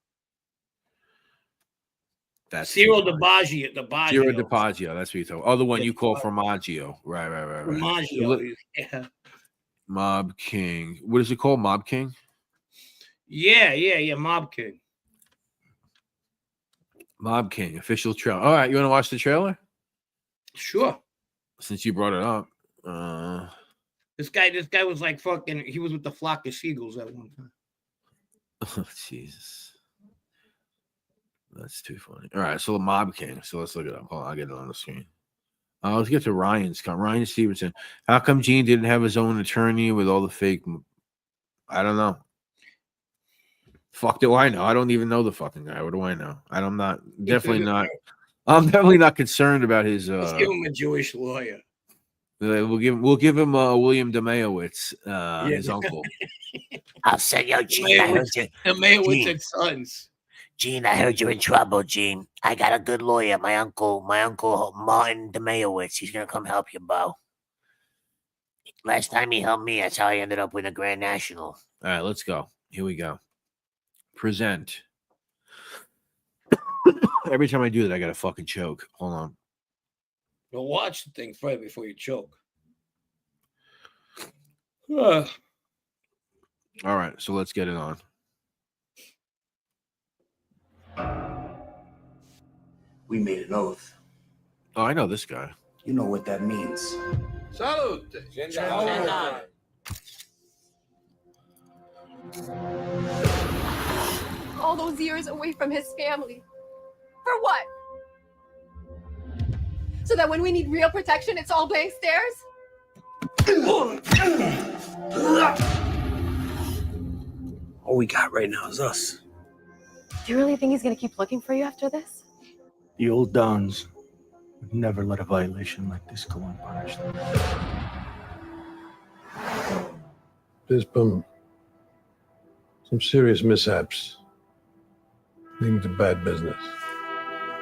That's Ciro DiBaggio. Ciro DiBaggio. That's what you thought. Oh, the one you call Formaggio. Right. Formaggio. Yeah. Mob King. What is it called? Mob King? Yeah. Mob King. Mob King. Official trailer. All right. You want to watch the trailer? Sure. Since you brought it up. This guy was like fucking. He was with the flock of seagulls at one time. Oh, Jesus. That's too funny. All right, so the Mob King. So let's look it up. Hold on, I'll get it on the screen. Let's get to Ryan's comment. Ryan Stevenson. How come Gene didn't have his own attorney with all the fake? I don't know. Fuck do I know? I don't even know the fucking guy. What do I know? I'm definitely not concerned about his. Let's give him a Jewish lawyer. We'll give him William DeMeyowitz, his uncle. I'll send you Gene. DeMeyowitz and Sons. Gene, I heard you're in trouble, Gene. I got a good lawyer, my uncle Martin DeMeyowitz. He's gonna come help you, Bo. Last time he helped me, that's how I ended up with a Grand National. All right, let's go. Here we go. Present. Every time I do that, I gotta fucking choke. Hold on. You'll watch the thing first before you choke. All right, so let's get it on. We made an oath. Oh, I know this guy. You know what that means. Salute. All those years away from his family. For what? So that when we need real protection, it's all blank stares? All we got right now is us. Do you really think he's gonna keep looking for you after this? The old Dons would never let a violation like this go unpunished. There's been some serious mishaps leading to bad business.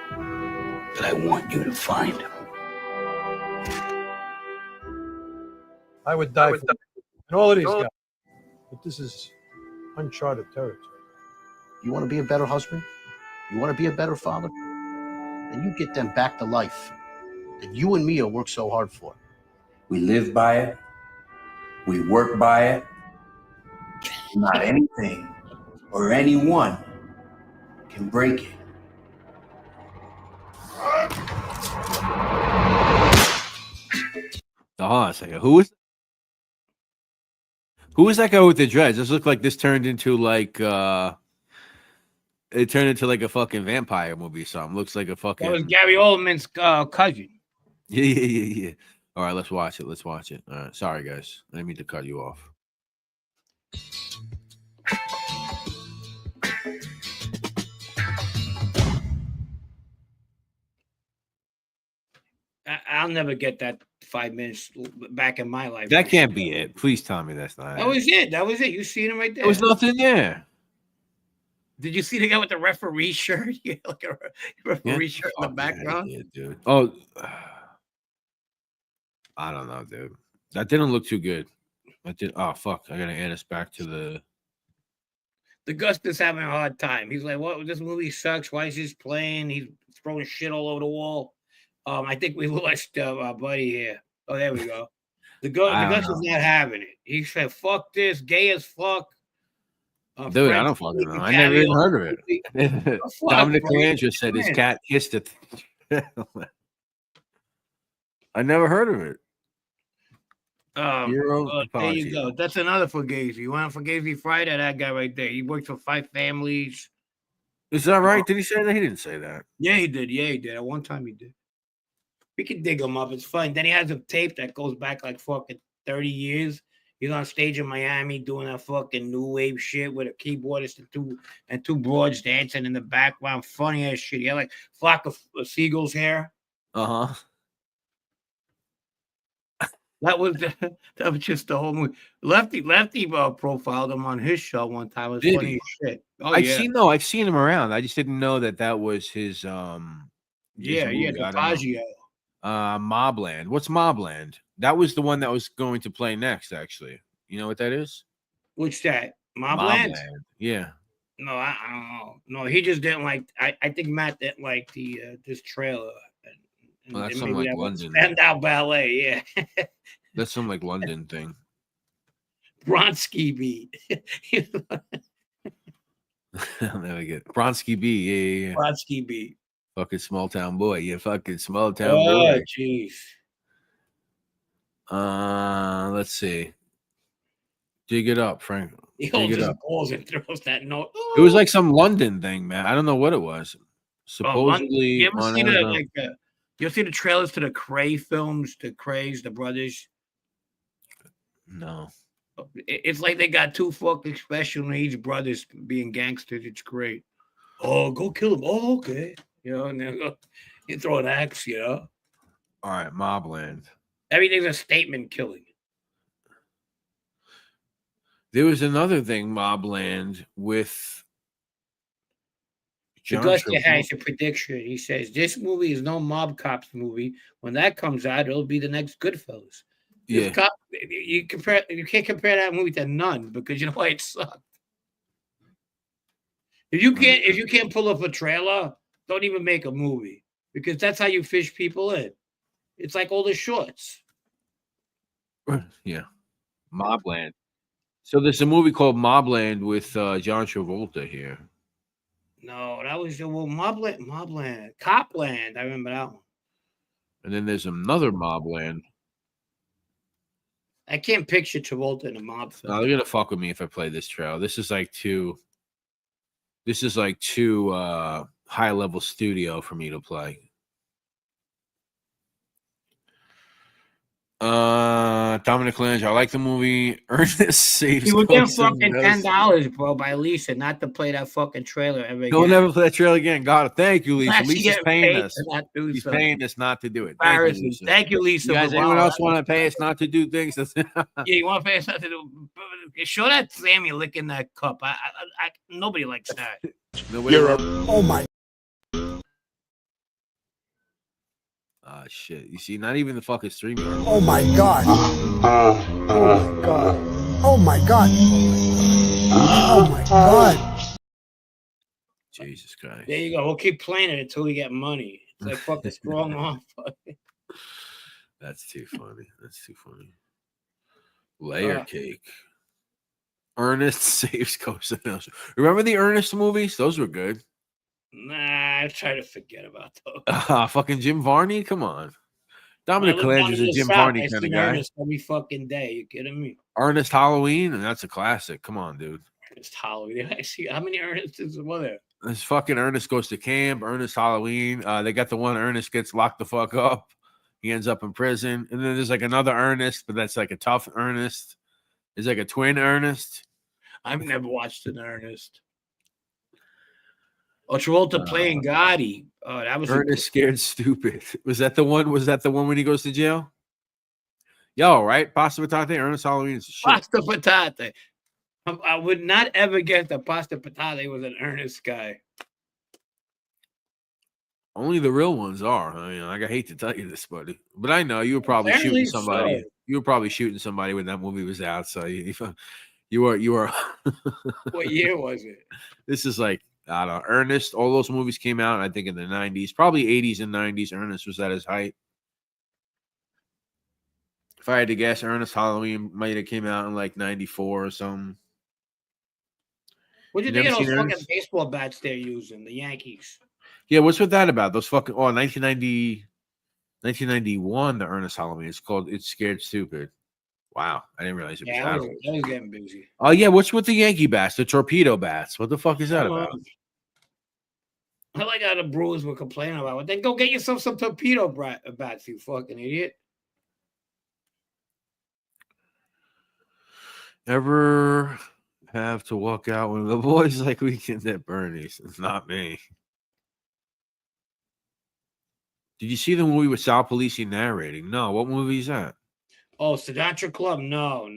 But I want you to find him. I would die for and all of these guys. But this is uncharted territory. You want to be a better husband? You want to be a better father? Then you get them back to life that you and Mia worked so hard for. We live by it. We work by it. Not anything or anyone can break it. Hold on a second. Who was that guy with the dreads? This looked like this turned into like it turned into like a fucking vampire movie or something. Looks like a fucking. That was Gary Oldman's cousin. Yeah. All right, let's watch it. All right, sorry guys, I didn't mean to cut you off. I'll never get that 5 minutes back in my life. That can't be it. Please tell me that's not That was it. You seen him right there. There was nothing there. Did you see the guy with the referee shirt? Yeah, like a referee shirt in the background. Yeah, dude. Oh, I don't know, dude. That didn't look too good. Oh fuck! I gotta add us back to the. The Gus is having a hard time. He's like, "What? This movie sucks. Why is this playing? He's throwing shit all over the wall." I think we lost our buddy here. Oh, there we go. The Gus is not having it. He said, "Fuck this, gay as fuck." Dude, I don't fucking know. I never even heard of it. Dominic Landry said his cat kissed it. I never heard of it. There you go. That's another Fugazi. You want Fugazi Friday? That guy right there. He works for 5 families. Is that right? Did he say that? He didn't say that. Yeah, he did. At one time, he did. We can dig him up. It's fun. Then he has a tape that goes back like fucking 30 years. He's on stage in Miami doing that fucking new wave shit with a keyboardist and two broads dancing in the background. Funny ass shit. He had like flock of seagulls hair. Uh-huh. That was just the whole movie. Lefty profiled him on his show one time. It was funny as shit. Oh, I've seen him around. I just didn't know that was his DiMaggio. Mobland. What's Mobland? That was the one that was going to play next, actually. You know what that is? What's that? Mobland? Yeah. No, I don't know. No, he just didn't like. I think Matt didn't like the this trailer. Well, that's some like London. Standout ballet, yeah. That's some like London thing. Bronski beat. I'll never get Bronski B. Yeah. Bronski beat. Fucking small town boy. Yeah, fucking small town boy. Oh, jeez. Let's see. Dig it up, Frank. He holds his balls and throws that note. It was like some London thing, man. I don't know what it was. Supposedly, you ever see the trailers to the Cray films, the Crays, the brothers? No. It's like they got 2 fucking special needs brothers being gangsters. It's great. Oh, go kill him. Oh, okay. You know, and then you throw an axe, you know. All right, Mobland. Everything's a statement killing. There was another thing, Mobland, with Augusta has a prediction. He says this movie is no mob cops movie. When that comes out, it'll be the next Goodfellas. Yeah. You can't compare that movie to None because you know why it sucked. If you can't pull up a trailer, don't even make a movie because that's how you fish people in. It's like all the shorts. Yeah, Mobland. So there's a movie called Mobland with John Travolta here. No, that was the Mobland, Copland. I remember that one. And then there's another Mobland. I can't picture Travolta in a mob film. No, they're gonna fuck with me if I play this trailer. This is like too high level studio for me to play. Dominic Landry, I like the movie. Ernest saves. You would get fucking $10, bro, by Lisa, not to play that fucking trailer ever again. Don't never play that trailer again. God, thank you, Lisa. Lisa's paying us. She's paying us not to do it. Thank you, Lisa. You guys, anyone else want to pay us not to do things? Yeah, you want to pay us not to do show that Sammy licking that cup. Nobody likes that. Nobody You're a Oh my. Ah, shit. You see, not even the fucking streaming. Oh my God. Oh my God. Oh my God. Oh my God. Jesus Christ. There you go. We'll keep playing it until we get money. It's like fucking strong arm. That's too funny. That's too funny. Layer Uh. cake. Ernest saves Costa Nostra. Remember the Ernest movies? Those were good. Nah, I try to forget about those. Fucking Jim Varney? Come on. When I Dominic lived down Colange's in a the Jim South, Varney I kind of seen guy. Ernest every fucking day. You kidding me? Ernest Halloween, and that's a classic. Come on, dude. Ernest Halloween. I see how many Ernests were there? This fucking Ernest goes to camp. Ernest Halloween. They got the one Ernest gets locked the fuck up. He ends up in prison. And then there's like another Ernest, but that's like a tough Ernest. There's like a twin Ernest. I've never watched an Ernest. Oh, Travolta playing Gotti. Oh, that was Ernest Scared Stupid. Was that the one? Was that the one when he goes to jail? Yo, right? Pasta Patate, Ernest Halloween is shit. Pasta Patate. I would not ever guess that Pasta Patate was an Ernest guy. Only the real ones are. I mean, like, I hate to tell you this, buddy, but I know you were probably Apparently shooting somebody. so. You were probably shooting somebody when that movie was out. So you were. What year was it? This is like, I don't know. Ernest. All those movies came out, I think, in the 90s, probably 80s and 90s. Ernest was at his height. If I had to guess, Ernest Halloween might have came out in like 94 or something. What do you You think never of those seen fucking Ernest? baseball bats they're using? The Yankees. Yeah, what's with that about? Those fucking 1991, the Ernest Halloween. It's called It's Scared Stupid. Wow, I didn't realize it was Yeah, that I old. was getting busy. Oh yeah, what's with the Yankee bats, the torpedo bats? What the fuck is that about? I like how the Brewers were complaining about it. Then go get yourself some torpedo bats, you fucking idiot. Ever have to walk out when the boys like Weekend at Bernie's? It's not me. Did you see the movie with Sal Polisi narrating? No. What movie is that? Oh, Sinatra Club? No.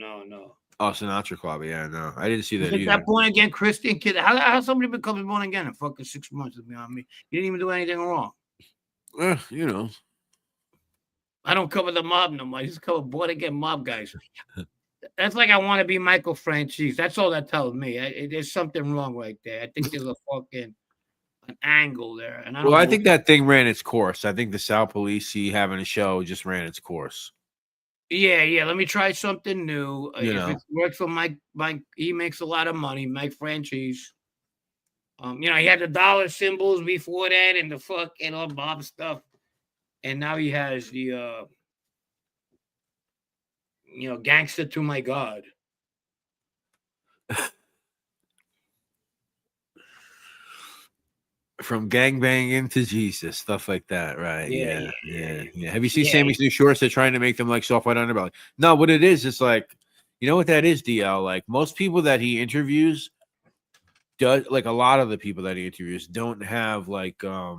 Oh, Sinatra Club. Yeah, no. I didn't see that Isn't either. that born again Christian kid? How somebody becomes born again in fucking 6 months? Beyond me. You didn't even do anything wrong. You know. I don't cover the mob no more. I just cover born again mob guys. That's like I want to be Michael Franchise. That's all that tells me. There's something wrong right there. I think there's a fucking an angle there. And I think that thing ran its course. I think the Sal Polisi having a show just ran its course. Yeah. Let me try something new. You if know. it works for Mike, he makes a lot of money. Mike Franchise. He had the dollar symbols before that and the fucking all Bob stuff, and now he has the gangster to my God. From gangbanging to Jesus, stuff like that, right? Yeah. Have you seen Sammy's new shorts? They're trying to make them like soft white underbelly. No, what it is, it's like, you know what that is, DL? Like most people that he interviews, like a lot of the people that he interviews don't have like a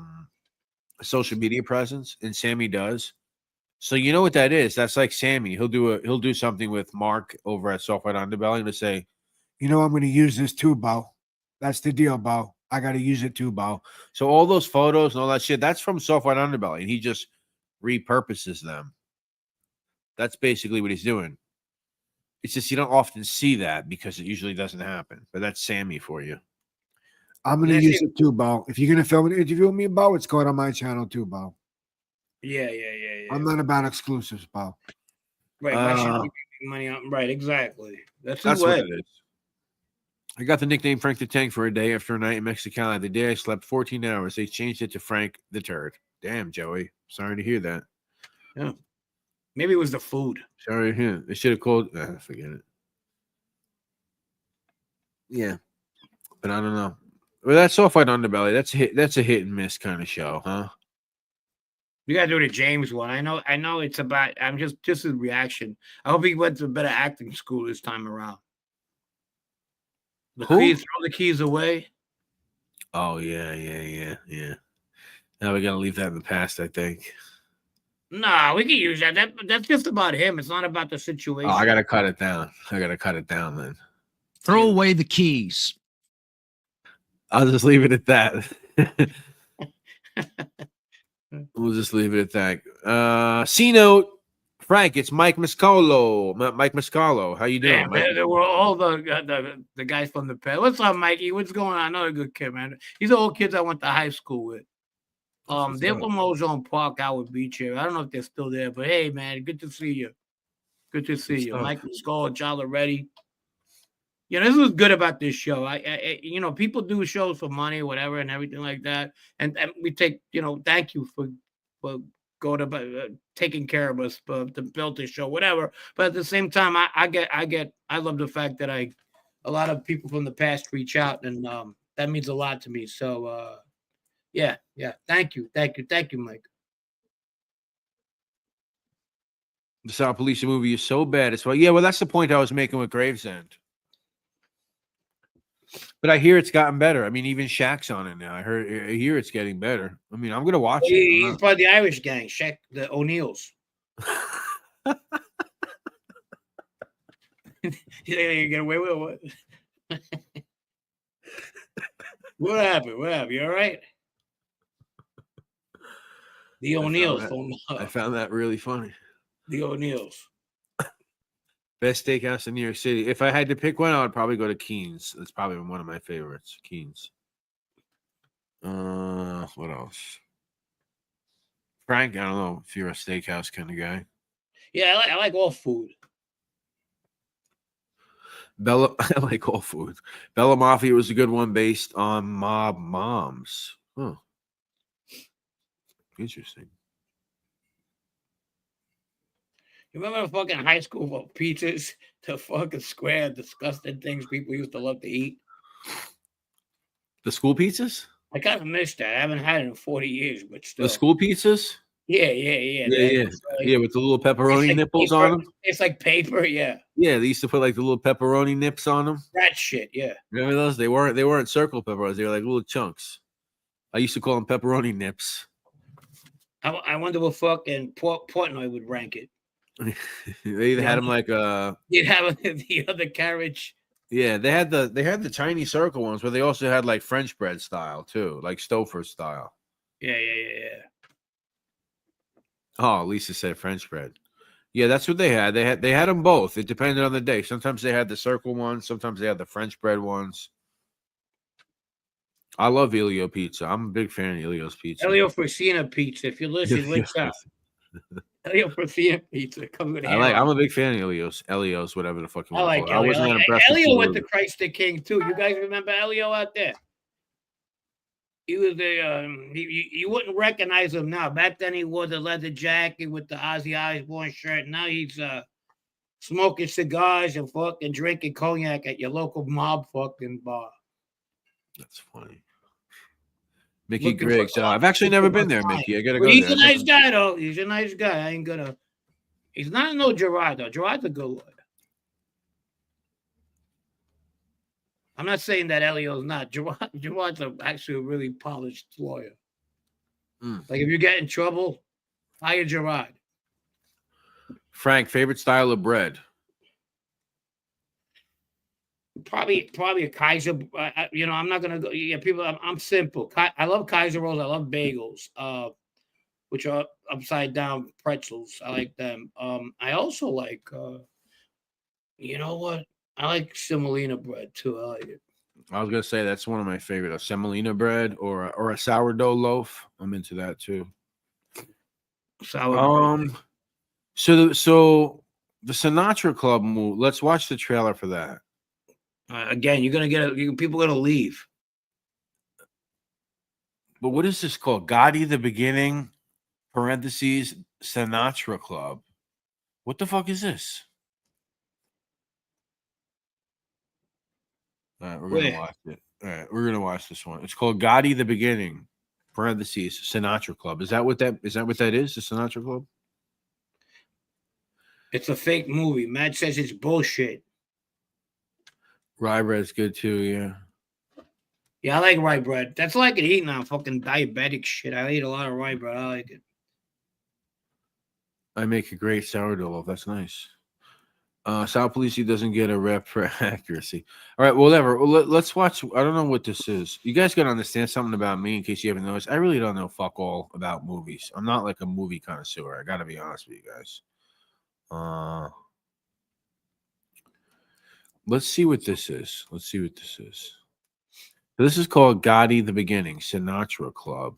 social media presence, and Sammy does. So you know what that is? That's like Sammy. He'll do something with Mark over at Soft White Underbelly and to say, I'm going to use this too, Bo. That's the deal, Bo. I got to use it too, Bo. So all those photos and all that shit, that's from Soft White Underbelly, and he just repurposes them. That's basically what he's doing. It's just you don't often see that because it usually doesn't happen. But that's Sammy for you. I'm going to use it too, Bo. If you're going to film an interview with me, Bo, it's going on my channel too, Bo. Yeah. I'm not about exclusives, Bo. Right. Why should you be making money on? Right. Exactly. That's what it is. I got the nickname Frank the Tank for a day after a night in Mexicali. The day I slept 14 hours, they changed it to Frank the Turd. Damn, Joey. Sorry to hear that. Yeah. Maybe it was the food. Sorry to hear. They should have called. Forget it. Yeah. But I don't know. Well, that's Soft White Underbelly. That's a hit and miss kind of show, huh? You gotta do the James one. I know it's about. I'm just his reaction. I hope he went to a better acting school this time around. Throw the keys away. Oh yeah. Now we gotta leave that in the past, I think. Nah, we can use that. That's just about him. It's not about the Oh, situation. I gotta cut it down. I gotta cut it down then. Throw away the keys. I'll just leave it at that. We'll just leave it at that. C note, Frank. It's Mike Miscalo. Mike Miscalo. How you doing, Yeah, Mike? there were all the guys from the past. What's up, Mikey? What's going on? Another good kid, man. These are all kids I went to high school with. They're from Ozone Park, Howard Beach here. I don't know if they're still there, but hey, man, good to see you. Good to see you, Mike Miscalo, John Loretti. You know, this was good about this show. I you know, people do shows for money, whatever, and everything like that. And we take, you know, thank you for going about taking care of us to build this show, whatever. But at the same time, I love the fact that a lot of people from the past reach out, and that means a lot to me. So yeah, thank you, Mike. The South Police movie is so bad. It's well, that's the point I was making with Gravesend. But I hear it's gotten better. I mean, even Shaq's on it now. I hear it's getting better. I mean, I'm gonna watch it. He's part of the Irish gang, Shaq, the O'Neills. You get away with what? What happened? You all right? The O'Neills. I found that really funny. The O'Neills. Best steakhouse in New York City. If I had to pick one, I would probably go to Keen's. That's probably one of my favorites. Keen's. What else? Frank, I don't know if you're a steakhouse kind of guy. Yeah, I like all food. I like all food. Bella Mafia was a good one based on Mob Moms. Huh. Interesting. You remember the fucking high school pizzas? The fucking square, disgusting things people used to love to eat. The school pizzas? I kind of missed that. I haven't had it in 40 years, but still. The school pizzas? Yeah. Yeah, with the little pepperoni nipples paper, on them. It's like paper, yeah. Yeah, they used to put like the little pepperoni nips on them. That shit, yeah. Remember those? They weren't circle pepperonis. They were like little chunks. I used to call them pepperoni nips. I wonder what fucking Portnoy would rank it. They either had them like you'd have the other carriage. Yeah, they had the tiny circle ones, but they also had like French bread style too, like Stouffer style. Yeah. Oh, Lisa said French bread. Yeah, that's what they had. They had them both. It depended on the day. Sometimes they had the circle ones. Sometimes they had the French bread ones. I love Elio pizza. I'm a big fan of Elio's pizza. Elio Frosina pizza. If you listen, what's up? Elio Frosina pizza comes with I'm a big fan of Elio's, whatever the fuck you want to call it. I wasn't impressed. Elio went to Christ the King too. You guys remember Elio out there? He was you wouldn't recognize him now. Back then he wore the leather jacket with the Ozzy Osbourne shirt. Now he's smoking cigars and fucking drinking cognac at your local mob fucking bar. That's funny. Mickey Griggs. I've actually never been there, Mickey. I gotta go. He's there. a nice guy, though. He's a nice guy. I ain't gonna. He's not no Gerard, though. Gerard's a good lawyer. I'm not saying that Elio's not. Gerard's actually a really polished lawyer. Like if you get in trouble, hire Gerard. Frank, favorite style of bread? Probably a Kaiser. I'm not gonna go. Yeah, people. I'm simple. I love Kaiser rolls. I love bagels, which are upside down pretzels. I like them. I also like. You know what? I like semolina bread too. I like it. I was gonna say that's one of my favorite. A semolina bread or a sourdough loaf. I'm into that too. Sourdough. So the Sinatra Club move. Let's watch the trailer for that. Again, you're gonna get people gonna leave. But what is this called? Gotti the Beginning, parentheses, Sinatra Club. What the fuck is this? All right, we're gonna watch it. All right, we're gonna watch this one. It's called Gotti the Beginning, parentheses, Sinatra Club. Is that what that is? The Sinatra Club? It's a fake movie. Matt says it's bullshit. Rye bread's good too, yeah. Yeah, I like rye bread. That's all I can eat now. Fucking diabetic shit. I eat a lot of rye bread. I like it. I make a great sourdough loaf. That's nice. Sal Polisi doesn't get a rep for accuracy. All right, whatever. Well, let's watch. I don't know what this is. You guys got to understand something about me in case you haven't noticed. I really don't know fuck all about movies. I'm not like a movie connoisseur. I got to be honest with you guys. Let's see what this is. This is called Gotti the Beginning, Sinatra Club.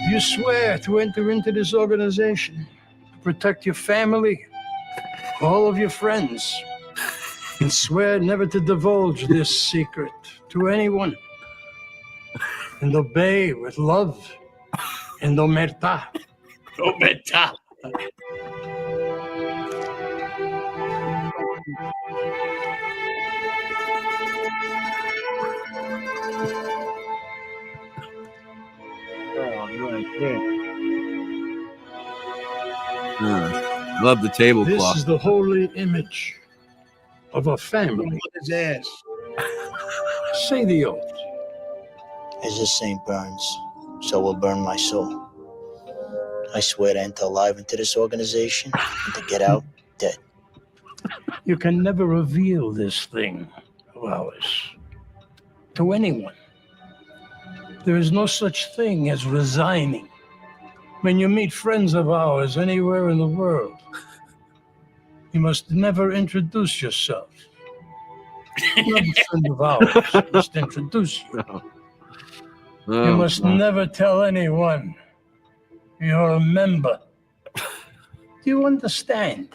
You swear to enter into this organization, to protect your family, all of your friends, and swear never to divulge this secret to anyone, and obey with love and omerta. Omerta. Love the tablecloth. This is the holy image of a family. His ass. Say the oath. As the saint burns, so will burn my soul. I swear to enter alive into this organization and to get out dead. You can never reveal this thing of ours to anyone. There is no such thing as resigning. When you meet friends of ours anywhere in the world, you must never introduce yourself. You're a friend of ours. Just introduce you. You must never tell anyone you're a member. Do you understand?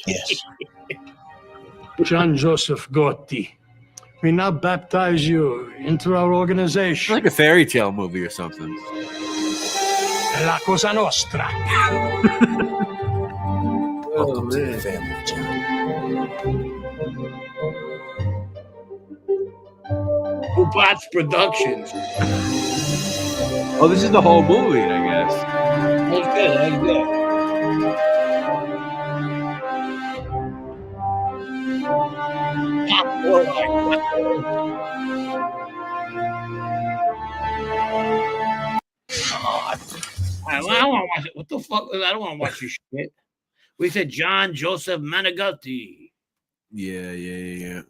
Yes. John Joseph Gotti, we now baptize you into our organization. Like a fairy tale movie or something. La Cosa Nostra. Welcome to the family, John. Ubats Productions. Oh, this is the whole movie, I guess. That's good. That's good. I don't want to watch it. What the fuck? I don't want to watch this shit. We said John Joseph Manigatti. Yeah.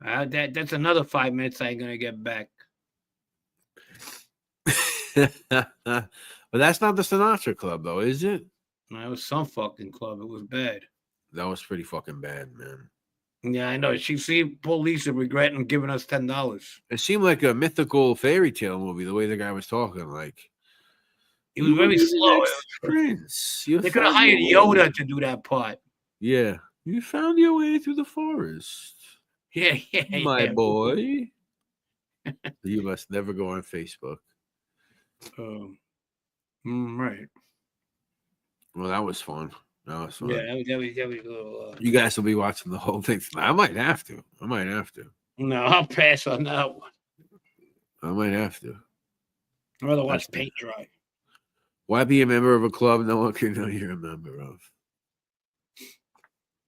That's another 5 minutes I ain't gonna get back. But that's not the Sinatra Club, though, is it? No, it was some fucking club. It was bad. That was pretty fucking bad, man. Yeah, I know. She see poor Lisa regretting giving us $10. It seemed like a mythical fairy tale movie, the way the guy was talking. Like, He was very slow. Prince. They could have hired Yoda to do that part. Yeah. You found your way through the forest. Yeah, My boy. You must never go on Facebook. Right. Well, that was fun. That was fun. Yeah, that was a little. You guys will be watching the whole thing tonight. I might have to. No, I'll pass on that one. I might have to. I'd rather watch paint dry. Why be a member of a club no one can know you're a member of?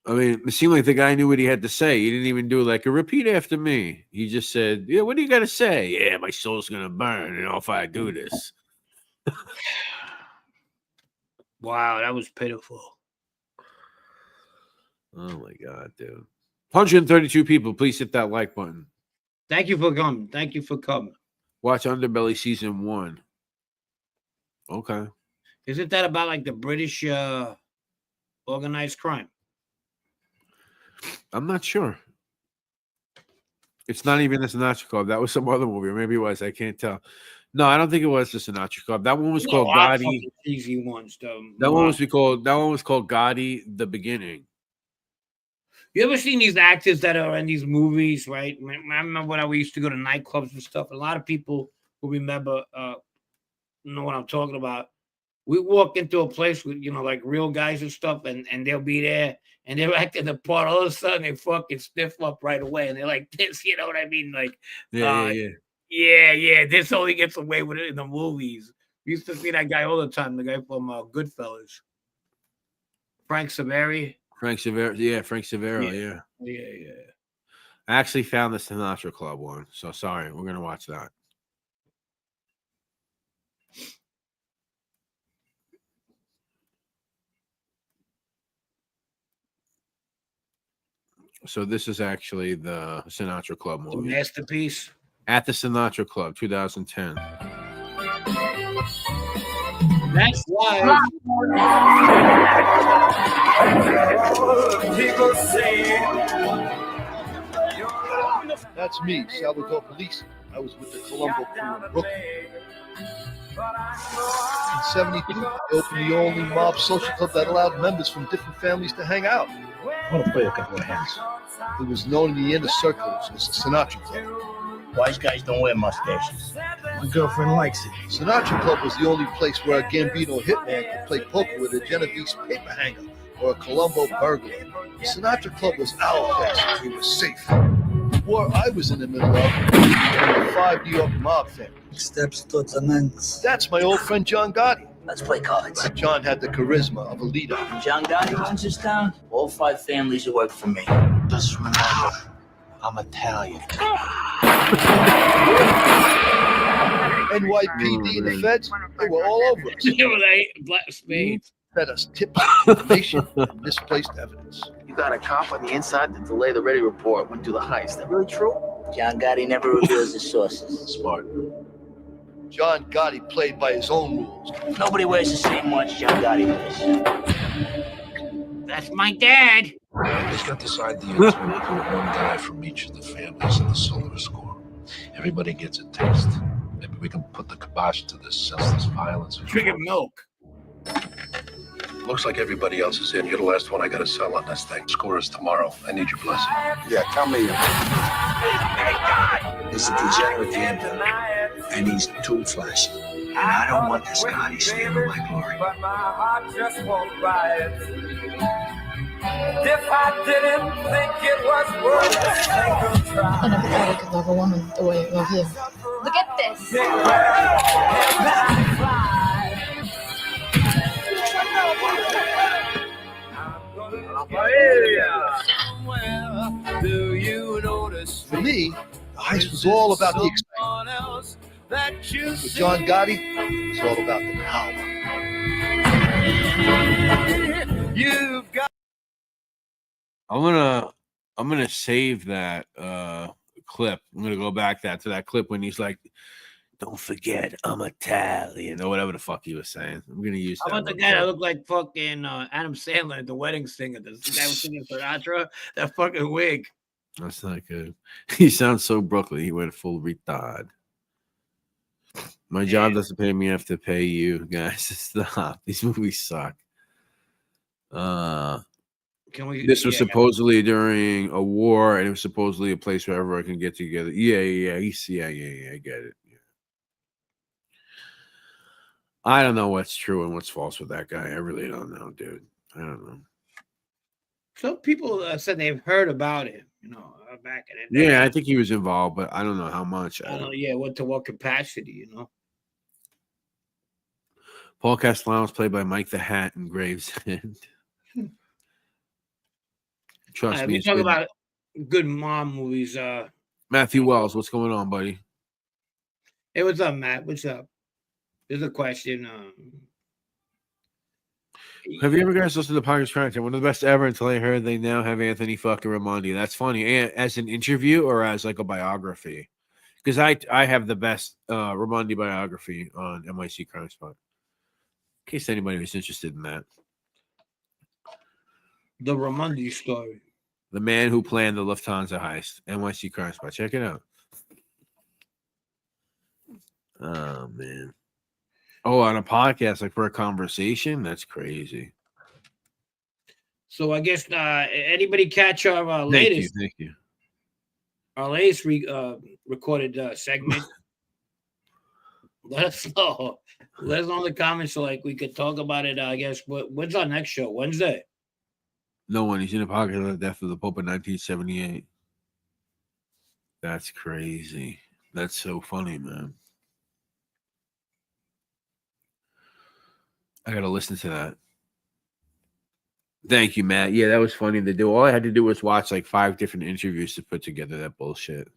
I mean, it seemed like the guy knew what he had to say. He didn't even do like a repeat after me. He just said, yeah, what do you got to say? Yeah, my soul's going to burn, if I do this. Wow, that was pitiful. Oh, my God, dude. 132 people. Please hit that like button. Thank you for coming. Watch Underbelly Season 1. Okay. Isn't that about like the British organized crime? I'm not sure. It's not even the Sinatra Club. That was some other movie, or maybe it was. I can't tell. No, I don't think it was the Sinatra Club. That one was called Gotti. Easy ones, That one was called Gotti the Beginning. You ever seen these actors that are in these movies, right? I remember when we used to go to nightclubs and stuff. A lot of people who remember know what I'm talking about. We walk into a place with, like real guys and stuff, and they'll be there and they're acting the part. All of a sudden, they fucking stiff up right away, and they're like this. You know what I mean? Like, yeah. This only gets away with it in the movies. We used to see that guy all the time. The guy from Goodfellas, Frank Severi. Frank Severo. Yeah. I actually found the Sinatra Club one, so sorry. We're gonna watch that. So this is actually the Sinatra Club The movie. masterpiece. At the Sinatra Club, 2010. That's why. People say that's me, Salvatore Polisi. I was with the Colombo crew in Brooklyn. In 72, I opened the only mob social club that allowed members from different families to hang out. I want to play a couple of hands. It was known in the inner circles as the Sinatra Club. Wise guys don't wear mustaches. My girlfriend likes it. Sinatra Club was the only place where a Gambino hitman could play poker with a Genovese paper hanger or a Colombo burglar. The Sinatra Club was our place. We were safe. The war I was in the middle of was 5 New York mob families. Steps towards the men's. That's my old friend John Gotti. Let's play cards. John had the charisma of a leader. When John Gotti runs this town, all 5 families who work for me. Just remember, I'm Italian. NYPD and the feds, they were all over us. Black spades. Fed us tips, information, and misplaced evidence. You got a cop on the inside to delay the ready report when do the heist. Is that really true? John Gotti never reveals his sources. Smart. John Gotti played by his own rules. Nobody wears the same watch John Gotti wears. That's my dad. Let's not decide the answer. We'll go one guy from each of the families in the silver score. Everybody gets a taste. Maybe we can put the kibosh to this senseless violence. Drinking milk. Looks like everybody else is in. You're the last one I gotta sell on this thing. Score is tomorrow. I need your blessing. Yeah, tell me. There's a degenerate gambler, and he's too flashy. And I don't want this guy stealing my glory. But my heart just won't buy it. If I didn't think it was worth a single try. I never thought I could love a woman the way I love you. Look at this. For me, the heist was all about the excitement. With John Gotti, it's all about the power. You've got. I'm gonna save that clip. I'm gonna go back to that clip when he's like, "Don't forget, I'm Italian," or whatever the fuck he was saying. I'm gonna use that. How about the guy that looked like fucking Adam Sandler at the wedding singer? The guy was singing Sinatra. That fucking wig. That's not good. He sounds so Brooklyn. He went full retard. My job doesn't pay me. I have to pay you guys. Stop. These movies suck. This was supposedly during a war, and it was supposedly a place where everyone can get together. Yeah. I get it. Yeah. I don't know what's true and what's false with that guy. I really don't know, dude. I don't know. Some people said they've heard about him, back in it. Yeah, I think he was involved, but I don't know how much. I don't know. Yeah, to what capacity, Paul Castellano was played by Mike the Hat in Gravesend. Trust me. We talk about good mom movies. Matthew Wells, what's going on, buddy? Hey, what's up, Matt? What's up? There's a question. Have you ever guys listened to the podcast content? One of the best ever until I heard they now have Anthony fucking Raimondi. That's funny. And as an interview or as like a biography? Because I have the best Raimondi biography on NYC Crime Spot. In case anybody was interested in that. The Raimondi story. The man who planned the Lufthansa heist. NYC Crime Spot. Check it out. Oh, man. Oh, on a podcast, like for a conversation? That's crazy. So I guess anybody catch our latest? Thank you. Our latest recorded segment. Let us know. Let us know in the comments so like we could talk about it. I guess when's our next show? Wednesday. No one. He's in a pocket of the death of the Pope in 1978. That's crazy. That's so funny, man. I gotta listen to that. Thank you, Matt. Yeah, that was funny to do. All I had to do was watch like 5 different interviews to put together that bullshit.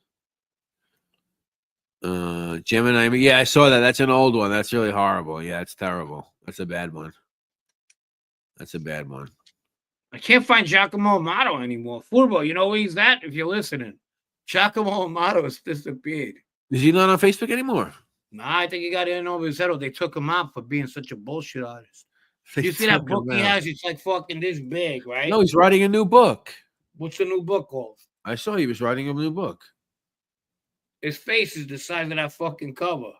Gemini. Yeah, I saw that. That's an old one. That's really horrible. Yeah, it's terrible. That's a bad one. That's a bad one. I can't find Giacomo Amato anymore. Furbo, you know where he's at? If you're listening, Giacomo Amato has disappeared. Is he not on Facebook anymore? Nah, I think he got in over his head. They took him out for being such a bullshit artist. You see that book he has? It's like fucking this big, right? No, he's writing a new book. What's the new book called? I saw he was writing a new book. His face is the size of that fucking cover.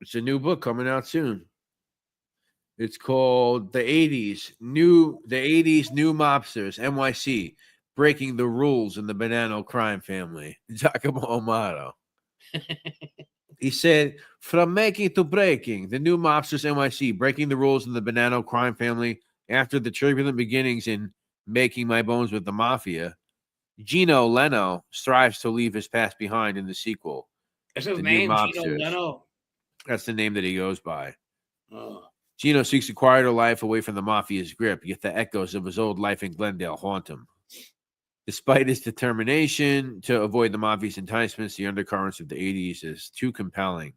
It's a new book coming out soon. It's called The 80s New Mobsters, NYC, Breaking the Rules in the Banana Crime Family. Giacomo Amato. He said, from making to breaking, the new mobsters NYC, breaking the rules in the Banana Crime Family after the turbulent beginnings in Making My Bones with the Mafia. Gino Leno strives to leave his past behind in the sequel. That's his name, Gino Leno. That's the name that he goes by. Oh. Gino seeks a quieter life away from the Mafia's grip, yet the echoes of his old life in Glendale haunt him. Despite his determination to avoid the Mafia's enticements, the undercurrents of the 80s is too compelling.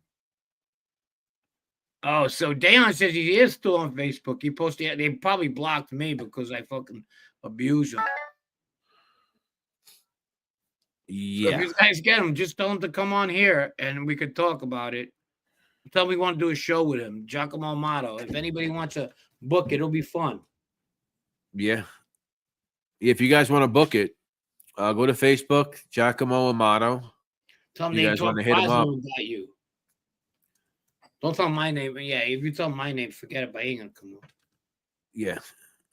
Oh, so Dayon says he is still on Facebook. He posted, they probably blocked me because I fucking abuse him. Yeah. So if you guys get him, just tell him to come on here and we could talk about it. Tell him we want to do a show with him, Giacomo Amato. If anybody wants to book it, it'll be fun. Yeah. If you guys want to book it, go to Facebook, Giacomo Amato. Tell him you they guys talk want to hit him up. about you. Don't tell him my name. Yeah, if you tell him my name, forget it. But he ain't gonna come up. Yeah.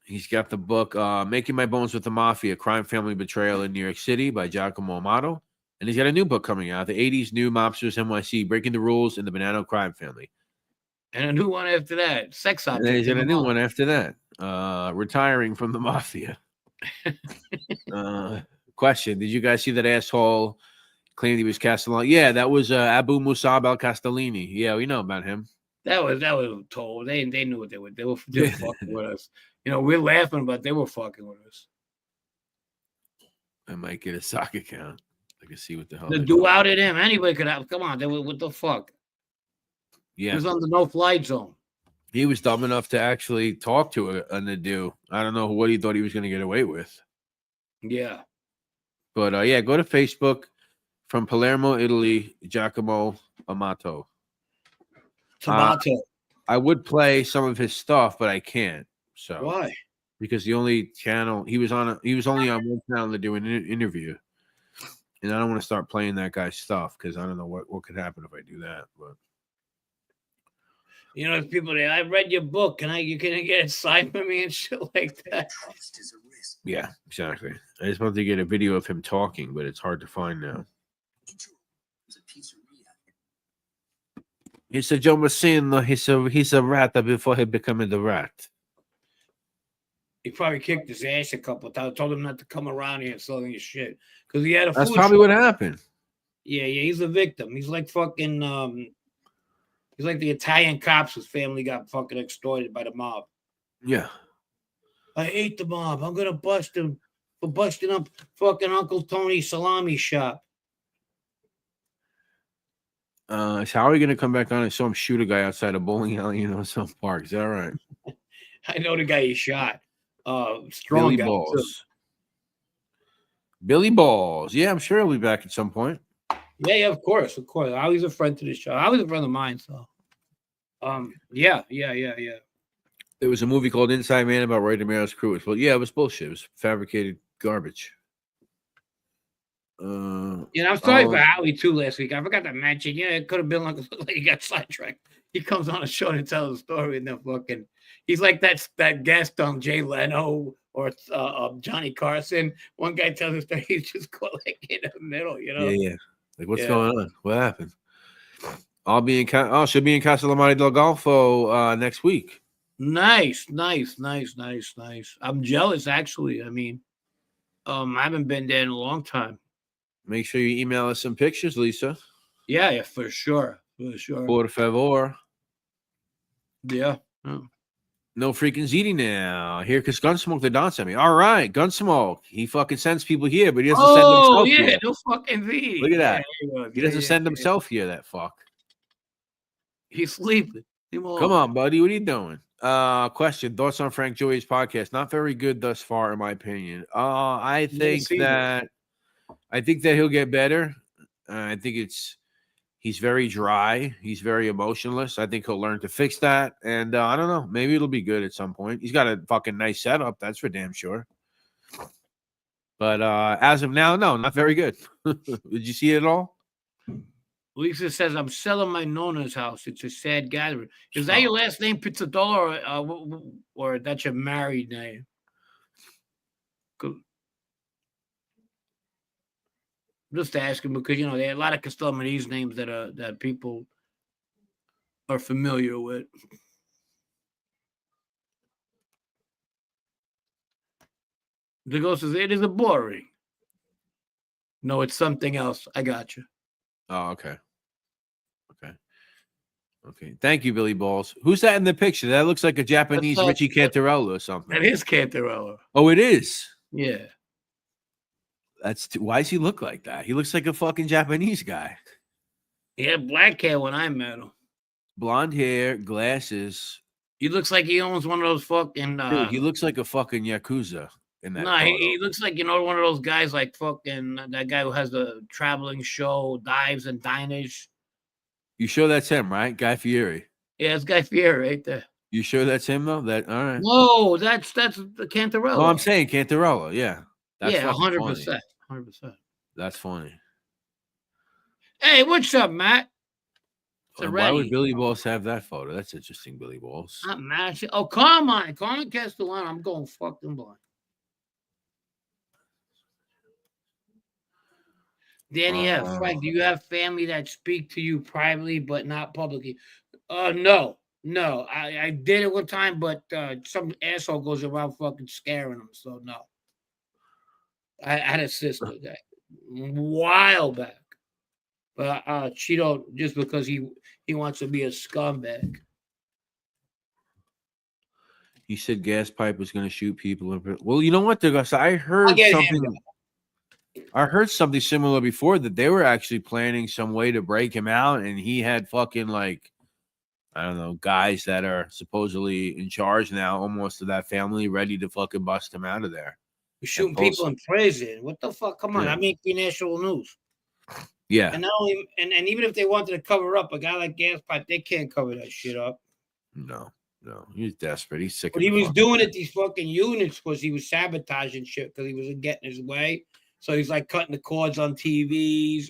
He's got the book, Making My Bones with the Mafia, Crime Family Betrayal in New York City by Giacomo Amato. And he's got a new book coming out, The 80s New Mobsters NYC, Breaking the Rules in the Banana Crime Family. And a new one after that, Sex Object. And then he's got a new one after that, Retiring from the Mafia. Question, did you guys see that asshole claimed he was Castellani? Yeah, that was Abu Musab al-Castellini. Yeah, we know about him. That was told. They knew what they were. They were just fucking with us. You know, we're laughing, but they were fucking with us. I might get a sock account. I can see what the hell. The do out at him. Anybody could have. Come on, they were, what the fuck? Yeah, he was on the no-fly zone. He was dumb enough to actually talk to a Nadu. I don't know what he thought he was going to get away with. Yeah. But yeah, go to Facebook from Palermo, Italy, Giacomo Amato. Tomato. I would play some of his stuff, but I can't. So why? Because the only channel he was only on one channel to do an interview. And I don't want to start playing that guy's stuff because I don't know what could happen if I do that. But you know, there's people there. I read your book. Can you get it signed for me and shit like that? Trust is a risk. yeah, exactly. I just wanted to get a video of him talking, but it's hard to find now. It's a pizzeria. He's a Joe Messina. He's a rat before he became the rat. He probably kicked his ass a couple of times. Told him not to come around here and selling his shit because he had a. That's probably what happened. Yeah, he's a victim. He's like fucking. He's like the Italian cops whose family got fucking extorted by the mob. Yeah. I hate the mob. I'm gonna bust him for busting up fucking Uncle Tony's salami shop. So how are we gonna come back on and saw him shoot a guy outside a bowling alley in some park? Is that right? I know the guy he shot. Strong Billy guy, Balls. too. Billy Balls. Yeah, I'm sure he'll be back at some point. Yeah, of course. I was a friend to the show. I was a friend of mine, so yeah. There was a movie called Inside Man about Roy DeMero's crew. Well, yeah, it was bullshit. It was fabricated garbage. I'm sorry for Howie too last week. I forgot to mention. Yeah, it could have been like he got sidetracked. He comes on a show to tell the story, and then fucking he's like that guest on Jay Leno or Johnny Carson. One guy tells a story, he's just caught like in the middle, you know? Yeah. Like, what's going on? What happened? I'll be in. She'll be in Castellamare del Golfo next week. Nice. I'm jealous, actually. I mean, I haven't been there in a long time. Make sure you email us some pictures, Lisa. Yeah, for sure. Por favor. Yeah. No freaking ZD now. Here, because Gunsmoke the Don sent me. All right, Gunsmoke. He fucking sends people here, but he doesn't send himself here. No fucking V. Look at that. He doesn't send himself here, that fuck. He's sleeping. Come on, buddy. What are you doing? Question. Thoughts on Frank Joey's podcast? Not very good thus far, in my opinion. I think that he'll get better. I think he's very dry. He's very emotionless. I think he'll learn to fix that. And I don't know. Maybe it'll be good at some point. He's got a fucking nice setup. That's for damn sure. But as of now, no, not very good. Did you see it at all? Lisa says, I'm selling my Nona's house. It's a sad gathering. Is that your last name, Pizzadola, or that's your married name? Good. Just asking because, there are a lot of Castellamese names that people are familiar with. The ghost says, it is a boring. No, it's something else. I got you. Oh, okay. Thank you, Billy Balls. Who's that in the picture? That looks like a Japanese Richie Cantarella or something. That is Cantarella. Oh, it is? Yeah. Why does he look like that? He looks like a fucking Japanese guy. He had black hair when I met him. Blonde hair, glasses. He looks like he owns one of those fucking... Dude, he looks like a fucking Yakuza in that No, he looks like, one of those guys like fucking... That guy who has the traveling show, Dives and Diners. You sure that's him, right? Guy Fieri. Yeah, it's Guy Fieri right there. You sure that's him, though? All right. No, that's the Cantarella. Oh, I'm saying Cantarella, yeah. That's 100%. 100%. That's funny. Hey, what's up, Matt? Why would Billy Balls have that photo? That's interesting, Billy Balls. Not Matt. Oh, come on. Castellano. I'm going fucking blind. Danny F. Frank, do you have family that speak to you privately but not publicly? No. I did it one time, but some asshole goes around fucking scaring them, so no. I had a sister that a while back, but she don't just because he wants to be a scumbag. He said gas pipe was going to shoot people. Well, you know what? I heard something. I heard something similar before that they were actually planning some way to break him out, and he had fucking I don't know, guys that are supposedly in charge now, almost of that family, ready to fucking bust him out of there. You're shooting people in prison. What the fuck? Come on, Yeah. I make the national news. Yeah. And not only, and even if they wanted to cover up a guy like Gas Pipe, they can't cover that shit up. No, he's desperate. He's sick. But he was doing it these fucking units because he was sabotaging shit because he wasn't getting his way. So he's like cutting the cords on TVs,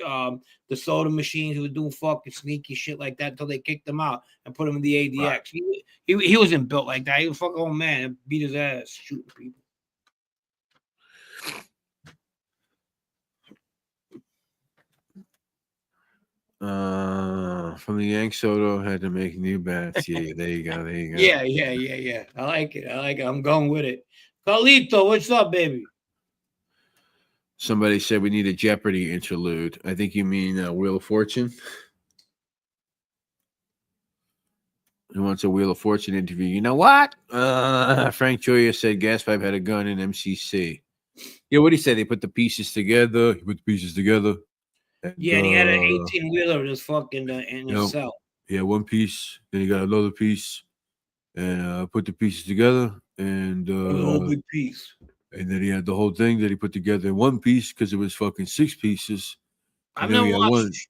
the soda machines. He was doing fucking sneaky shit like that until they kicked him out and put him in the ADX. Right. He wasn't built like that. He was a fucking old man and beat his ass shooting people. From the Yank Soto had to make new bats. Yeah, there you go. Yeah. I like it. I'm going with it. Carlito, what's up, baby? Somebody said we need a Jeopardy interlude. I think you mean Wheel of Fortune. Who wants a Wheel of Fortune interview? You know what? Frank Joya said Gaspipe had a gun in MCC. Yeah, what did he say? They put the pieces together. He put the pieces together. And he had an 18-wheeler just fucking in his cell. Yeah, one piece. Then he got another piece. And put the pieces together. And the whole big piece. And then he had the whole thing that he put together in one piece because it was fucking 6 pieces. I've never watched.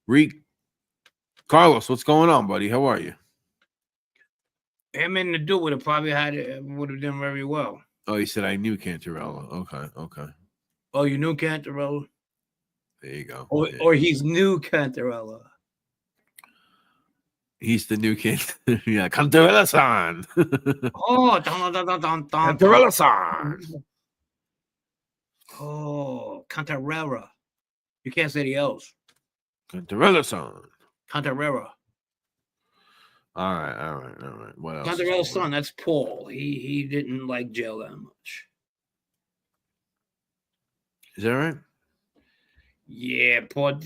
Reek. Carlos, what's going on, buddy? How are you? Him and the dude would have probably would have done very well. Oh, he said I knew Cantarella. Okay. Oh, you knew Cantarella? There you go. Or he's new Cantarella. He's the new kid. Yeah, Cantarella-san. Oh, dun. Cantarella-san. Oh, Cantarella. You can't say the L's. Controversies. Contarera. All right. What else? Contarera's son, that's Paul. He didn't like jail that much. Is that right? Yeah, Paul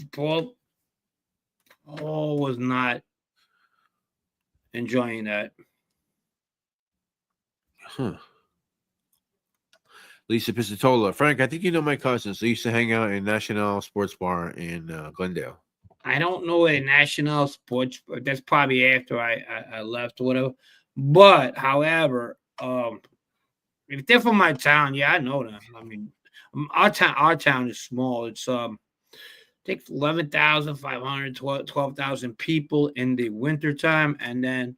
was not enjoying that. Huh. Lisa Piscatola. Frank, I think you know my cousins. They used to hang out in National Sports Bar in Glendale. I don't know a national sports. That's probably after I left or whatever. But however, if they're from my town, yeah, I know them. I mean, our town is small. It's I think 11,500, 12,000 people in the wintertime, and then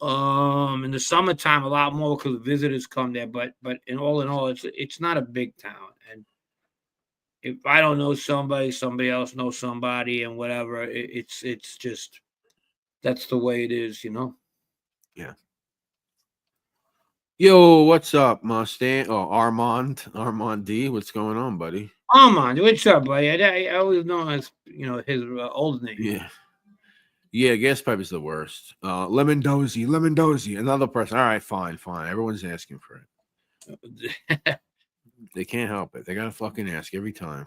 in the summertime a lot more because visitors come there. But in all, it's not a big town. And if I don't know somebody, somebody else knows somebody, and whatever, it's just that's the way it is, you know. Yeah. Yo, what's up, Mustang? Oh, Armand D. What's going on, buddy? Armand, what's up, buddy? I always know as his old name. Yeah. Gas pipe is the worst. Lemon Dozy. Another person. All right, fine. Everyone's asking for it. They can't help it. They gotta fucking ask every time.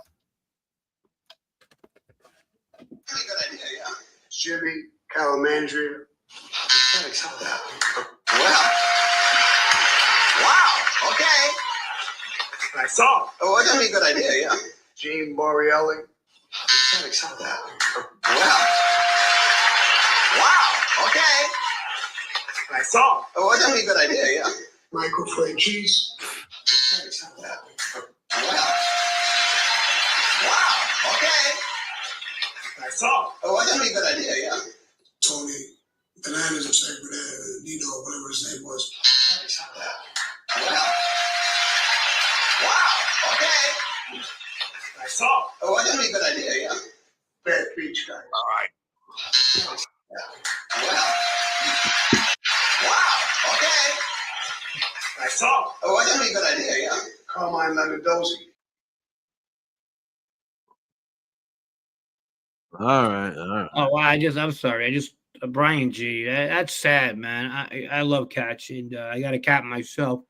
Good idea, yeah. Jimmy, Calamandria. Well. Wow. Okay. I saw. Oh, that'd be a good idea, yeah. Gene Morielli. Well. Wow. Okay. I saw. Oh, that'd be a good idea, yeah. Michael Franchise. Well. Wow. Okay. I saw. Oh, that'd be a good idea, yeah. Tony Bananas or something, Nino, whatever his name was. Well. Wow. Okay. I saw. Oh, that'd be a good idea, yeah. Bad Beach guy. All right. Well. Wow. Okay. I saw. Oh, that'd be a good idea, yeah. Carmine Mendoza. All right. Oh, wow, I'm sorry. Brian G. That's sad, man. I love cats, and I got a cat myself,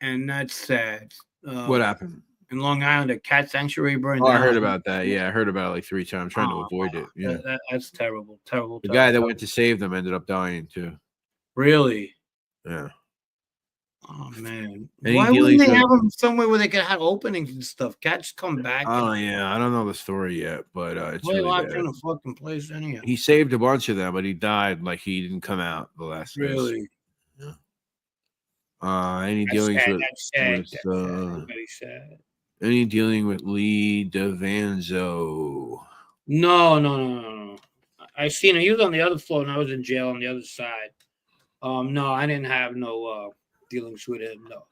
and that's sad. What happened? In Long Island, a cat sanctuary burned Oh, down. I heard about that. Yeah, I heard about it like 3 times. Trying to avoid it. Yeah. That's terrible. The guy that went to save them ended up dying too. Really? Yeah. Oh man. Any Why wouldn't dealings they with- have them somewhere where they could have openings and stuff? Cats come back. Oh yeah, I don't know the story yet, but it's Why really locked bad. in a fucking place anyhow? He saved a bunch of them, but he died like he didn't come out the last race. Really? Any That's dealings sad, with, that's sad, with, that's sad, very sad. any dealing with Lee DeVanzo? No. I seen him. He was on the other floor, and I was in jail on the other side. No, I didn't have no dealings with him. No.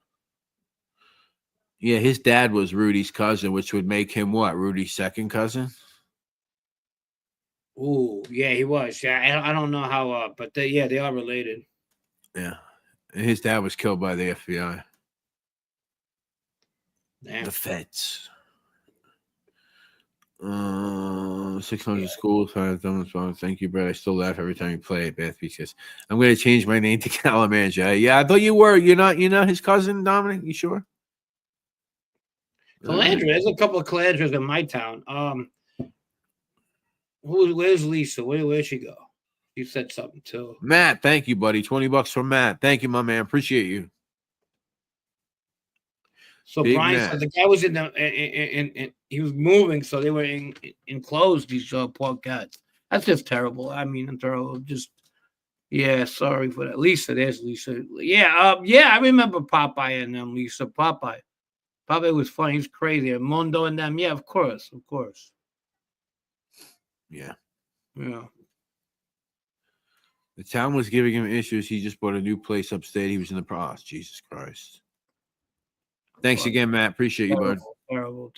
Yeah, his dad was Rudy's cousin, which would make him what? Rudy's second cousin? Ooh, yeah, he was. Yeah, I don't know how, but they are related. Yeah. And his dad was killed by the FBI. Damn. The feds. 600 schools. Thank you, Brett. I still laugh every time you play it, Beth, because I'm going to change my name to Calamandra. Yeah, I thought you were. You're not his cousin, Dominic? You sure? Calandra. There's a couple of Calandras in my town. Where's Lisa? Where'd she go? You said something too. Matt, thank you, buddy. $20 from Matt. Thank you, my man. Appreciate you. So Big Brian Matt. said the guy was in he was moving, so they were enclosed. These poor cats. That's just terrible. I mean, I'm terrible. Just sorry for that. Lisa, there's Lisa. Yeah, I remember Popeye and them. Lisa, Popeye was funny. He's crazy. And Mondo and them. Yeah, of course. Yeah. Yeah. The town was giving him issues. He just bought a new place upstate. He was in the process. Jesus Christ. Thanks again, Matt. Appreciate you, bud. Terrible.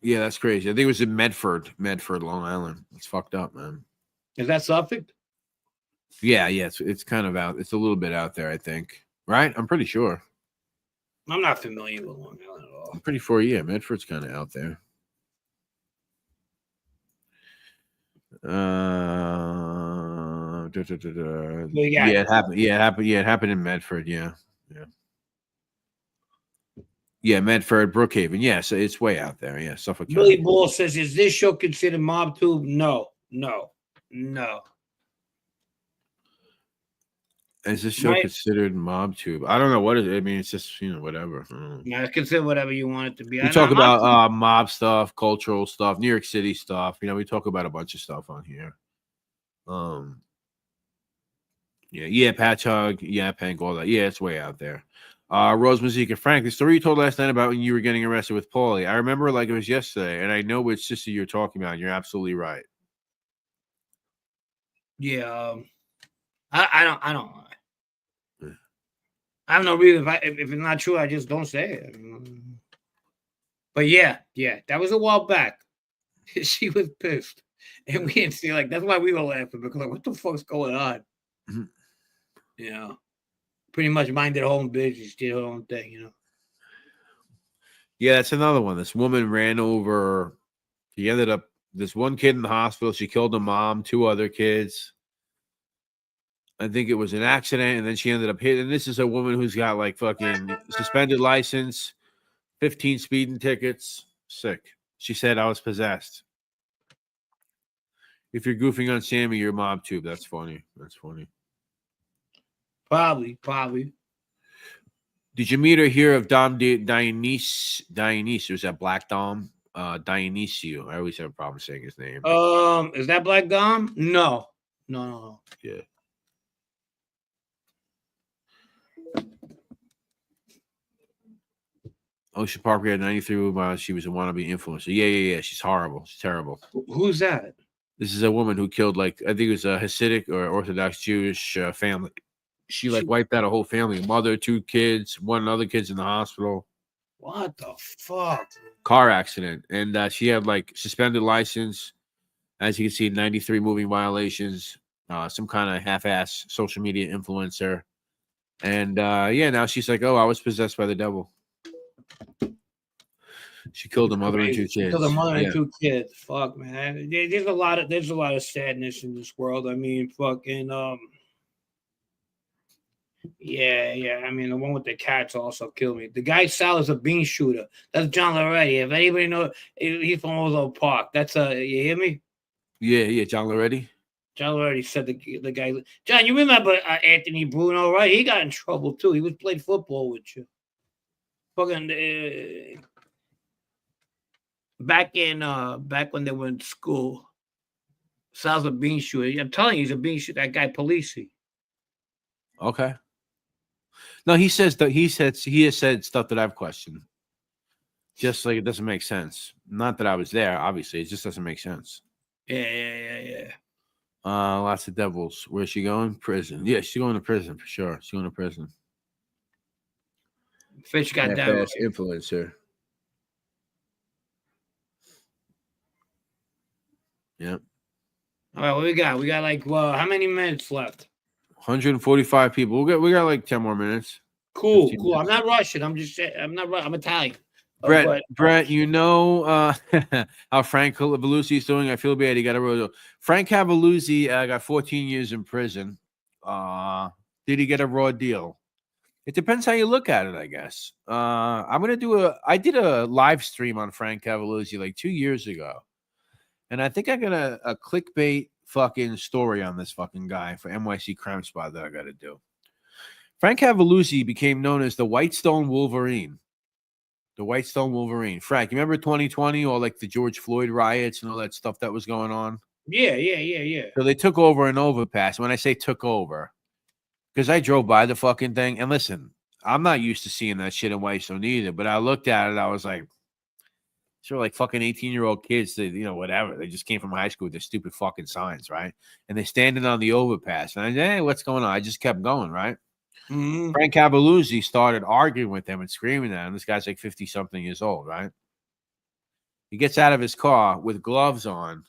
Yeah, that's crazy. I think it was in Medford, Long Island. It's fucked up, man. Is that Suffolk? Yeah. It's kind of out. It's a little bit out there, I think. Right? I'm pretty sure. I'm not familiar with Long Island at all. I'm pretty sure, yeah, Medford's kind of out there. Yeah, it happened. Yeah, it happened. Yeah, it happened in Medford. Yeah. Yeah, Medford, Brookhaven. Yeah, so it's way out there. Yeah, Suffolk Billy County. Ball says, "Is this show considered mob tube?" No. Is this show considered mob tube? I don't know what it is. I mean, it's just whatever. Yeah, consider whatever you want it to be. We talk about mob stuff, cultural stuff, New York City stuff. We talk about a bunch of stuff on here. Yeah, Patch Hug, yeah, Pank, all that. Yeah, it's way out there. Rose Mazika, Frank, the story you told last night about when you were getting arrested with Paulie, I remember like it was yesterday, and I know which sister you're talking about. You're absolutely right. Yeah, I don't know. I have no reason. If it's not true, I just don't say it. But yeah, that was a while back. She was pissed, and we didn't see that's why we were laughing because what the fuck's going on? Pretty much minded her own business, did her own thing. Yeah, that's another one. This woman ran over. She ended up this one kid in the hospital. She killed the mom, 2 other kids. I think it was an accident, and then she ended up hitting. And this is a woman who's got like fucking suspended license, 15 speeding tickets. Sick. She said I was possessed. If you're goofing on Sammy, you're mob tube. That's funny. Probably. Did you meet or hear of Dom Dionysius? Was that Black Dom? Dionysius. I always have a problem saying his name. Is that Black Dom? No. Yeah. Ocean Park, we had 93. She was a wannabe influencer. Yeah. She's horrible. She's terrible. Who's that? This is a woman who killed I think it was a Hasidic or Orthodox Jewish family. She wiped out a whole family, mother, 2 kids, 1 other kid's in the hospital. What the fuck? Car accident, and she had suspended license. As you can see, 93 moving violations. Some kind of half-ass social media influencer, and now she's like, "Oh, I was possessed by the devil." She killed a mother and 2 kids. Killed a mother and 2 kids. Fuck, man. There's a lot of sadness in this world. I mean, fucking yeah. I mean, the one with the cats also killed me. The guy Sal is a bean shooter. That's John Loretti. If anybody knows, he's from Ozone Park. That's you hear me? Yeah. John Loretti. John Loretti said the guy. John, you remember Anthony Bruno, right? He got in trouble too. He played football with you. Fucking back when they were in school. Sal's a bean shooter. I'm telling you, he's a bean shooter. That guy Polisi. Okay. No, he has said stuff that I've questioned. Just like it doesn't make sense. Not that I was there, obviously. It just doesn't make sense. Yeah. Lots of devils. Where's she going? Prison. Yeah, she's going to prison for sure. She's going to prison. Fish got that influencer. Yep. All right, what we got? We got how many minutes left? 145 people. We got 10 more minutes. Cool. Minutes. I'm not rushing. I'm Italian. Brett, you know how Frank Cavalluzzi is doing? I feel bad. He got a raw deal. Frank Cavalluzzi got 14 years in prison. Did he get a raw deal? It depends how you look at it, I guess. I did a live stream on Frank Cavalluzzi 2 years ago. And I think I got a clickbait fucking story on this fucking guy for NYC Crime Spot that I got to do. Frank Cavalluzzi became known as the Whitestone Wolverine. The Whitestone Wolverine. Frank, you remember 2020 or the George Floyd riots and all that stuff that was going on? Yeah. So they took over an overpass. When I say took over, because I drove by the fucking thing. And listen, I'm not used to seeing that shit in Whitestone either. But I looked at it. I was like, these are fucking 18-year-old kids that, whatever. They just came from high school with their stupid fucking signs, right? And they're standing on the overpass. And I said, hey, what's going on? I just kept going, right? Mm-hmm. Frank Cavalluzzi started arguing with them and screaming at him. This guy's 50-something years old, right? He gets out of his car with gloves on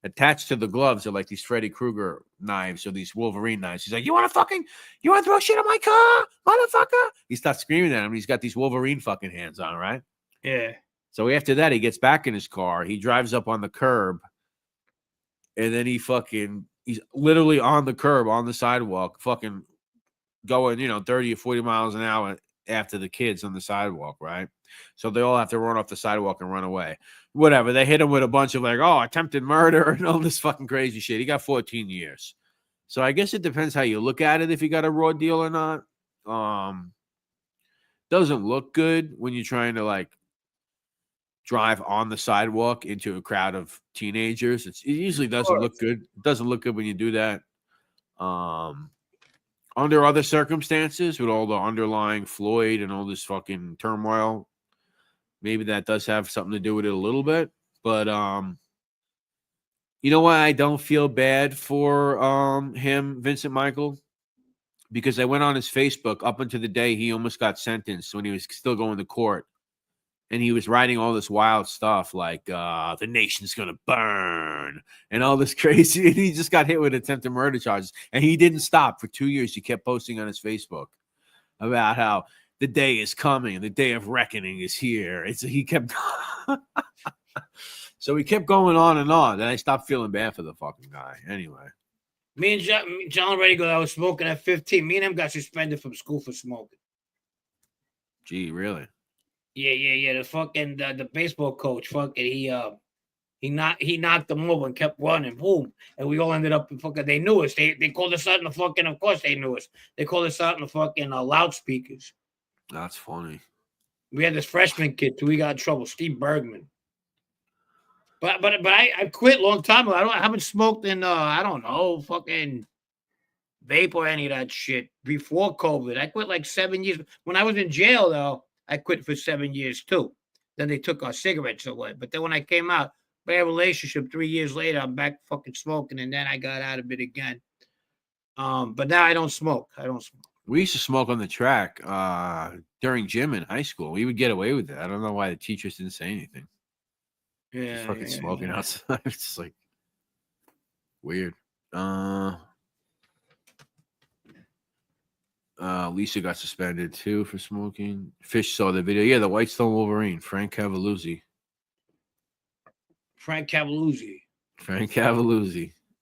attached to the gloves are like these Freddy Krueger knives or these Wolverine knives. He's like, you want to throw shit on my car, motherfucker? He starts screaming at him. He's got these Wolverine fucking hands on, right? Yeah. So after that, he gets back in his car. He drives up on the curb, and then he's literally on the curb, on the sidewalk, fucking going, 30 or 40 miles an hour after the kids on the sidewalk, right? So they all have to run off the sidewalk and run away. Whatever. They hit him with a bunch of attempted murder and all this fucking crazy shit. He got 14 years. So I guess it depends how you look at it, if you got a raw deal or not. Doesn't look good when you're trying to drive on the sidewalk into a crowd of teenagers. It usually doesn't look good. It doesn't look good when you do that. Under other circumstances, with all the underlying Floyd and all this fucking turmoil, maybe that does have something to do with it a little bit. But you know why I don't feel bad for him, Vincent Michael? Because I went on his Facebook up until the day he almost got sentenced, when he was still going to court. And he was writing all this wild stuff like the nation's going to burn and all this crazy. And he just got hit with attempted murder charges. And he didn't stop for 2 years. He kept posting on his Facebook about how the day is coming. The day of reckoning is here. He kept so he kept going on and on. Then I stopped feeling bad for the fucking guy. Anyway. Me and John Redigo, I was smoking at 15. Me and him got suspended from school for smoking. Gee, really? Yeah. The fucking the baseball coach, he knocked them over and kept running, boom, and we all ended up in fucking. They knew us. They called us out in the fucking. Of course, they knew us. They called us out in the fucking loudspeakers. That's funny. We had this freshman kid too. We got in trouble, Steve Bergman. But I quit a long time ago. I haven't smoked in I don't know, fucking vape or any of that shit before COVID. I quit like 7 years. When I was in jail though, I quit for 7 years too. Then they took our cigarettes away. But then when I came out, we had a relationship 3 years later, I'm back fucking smoking, and then I got out of it again. But now I don't smoke. We used to smoke on the track during gym in high school. We would get away with it. I don't know why the teachers didn't say anything. Yeah. Just fucking smoking outside. It's just like weird. Lisa got suspended too for smoking. Fish saw the video. Yeah, the White Stone Wolverine, Frank Cavaluzzi,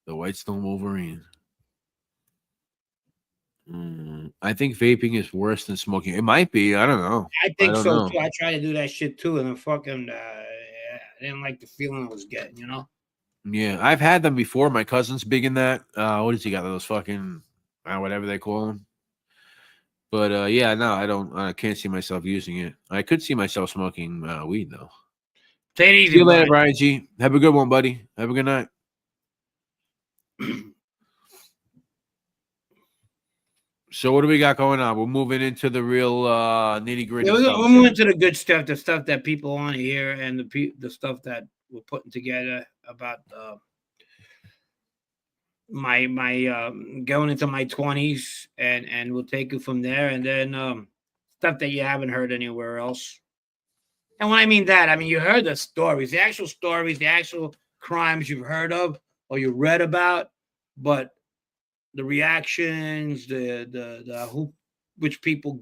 the White Stone Wolverine. I think vaping is worse than smoking. It might be. I don't know. I think so too. I try to do that shit too, and then fucking I didn't like the feeling I was getting, Yeah, I've had them before. My cousin's big in that. What does he got? Those fucking whatever they call them. But yeah, no, I can't see myself using it. I could see myself smoking weed though. Take it easy. See you later, Brian G. Have a good one, buddy. Have a good night. So what do we got going on? We're moving into the real nitty gritty. Yeah, we're moving to the good stuff, the stuff that people want to hear, and the stuff that we're putting together about my going into my 20s, and we'll take it from there, and then stuff that you haven't heard anywhere else. And when I mean that, I mean you heard the stories, the actual crimes you've heard of or you read about, but the reactions, which people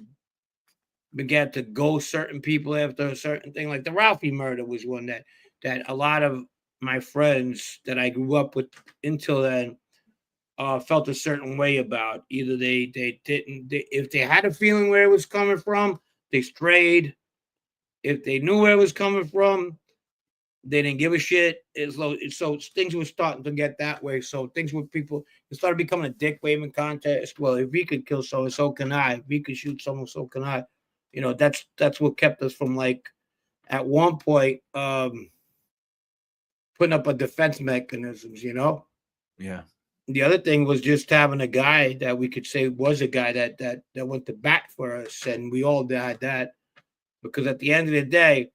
began to go certain people after a certain thing, like the Ralphie murder was one that a lot of my friends that I grew up with until then felt a certain way about. Either they didn't, if they had a feeling where it was coming from, they strayed. If they knew where it was coming from, they didn't give a shit. So things were starting to get that way. So things with people, it started becoming a dick waving contest. Well, if we could kill someone, so can I. If we could shoot someone, so can I. That's what kept us from, like, at one point putting up a defense mechanisms. Yeah. The other thing was just having a guy that we could say was a guy that went to bat for us, and we all had that, because at the end of the day,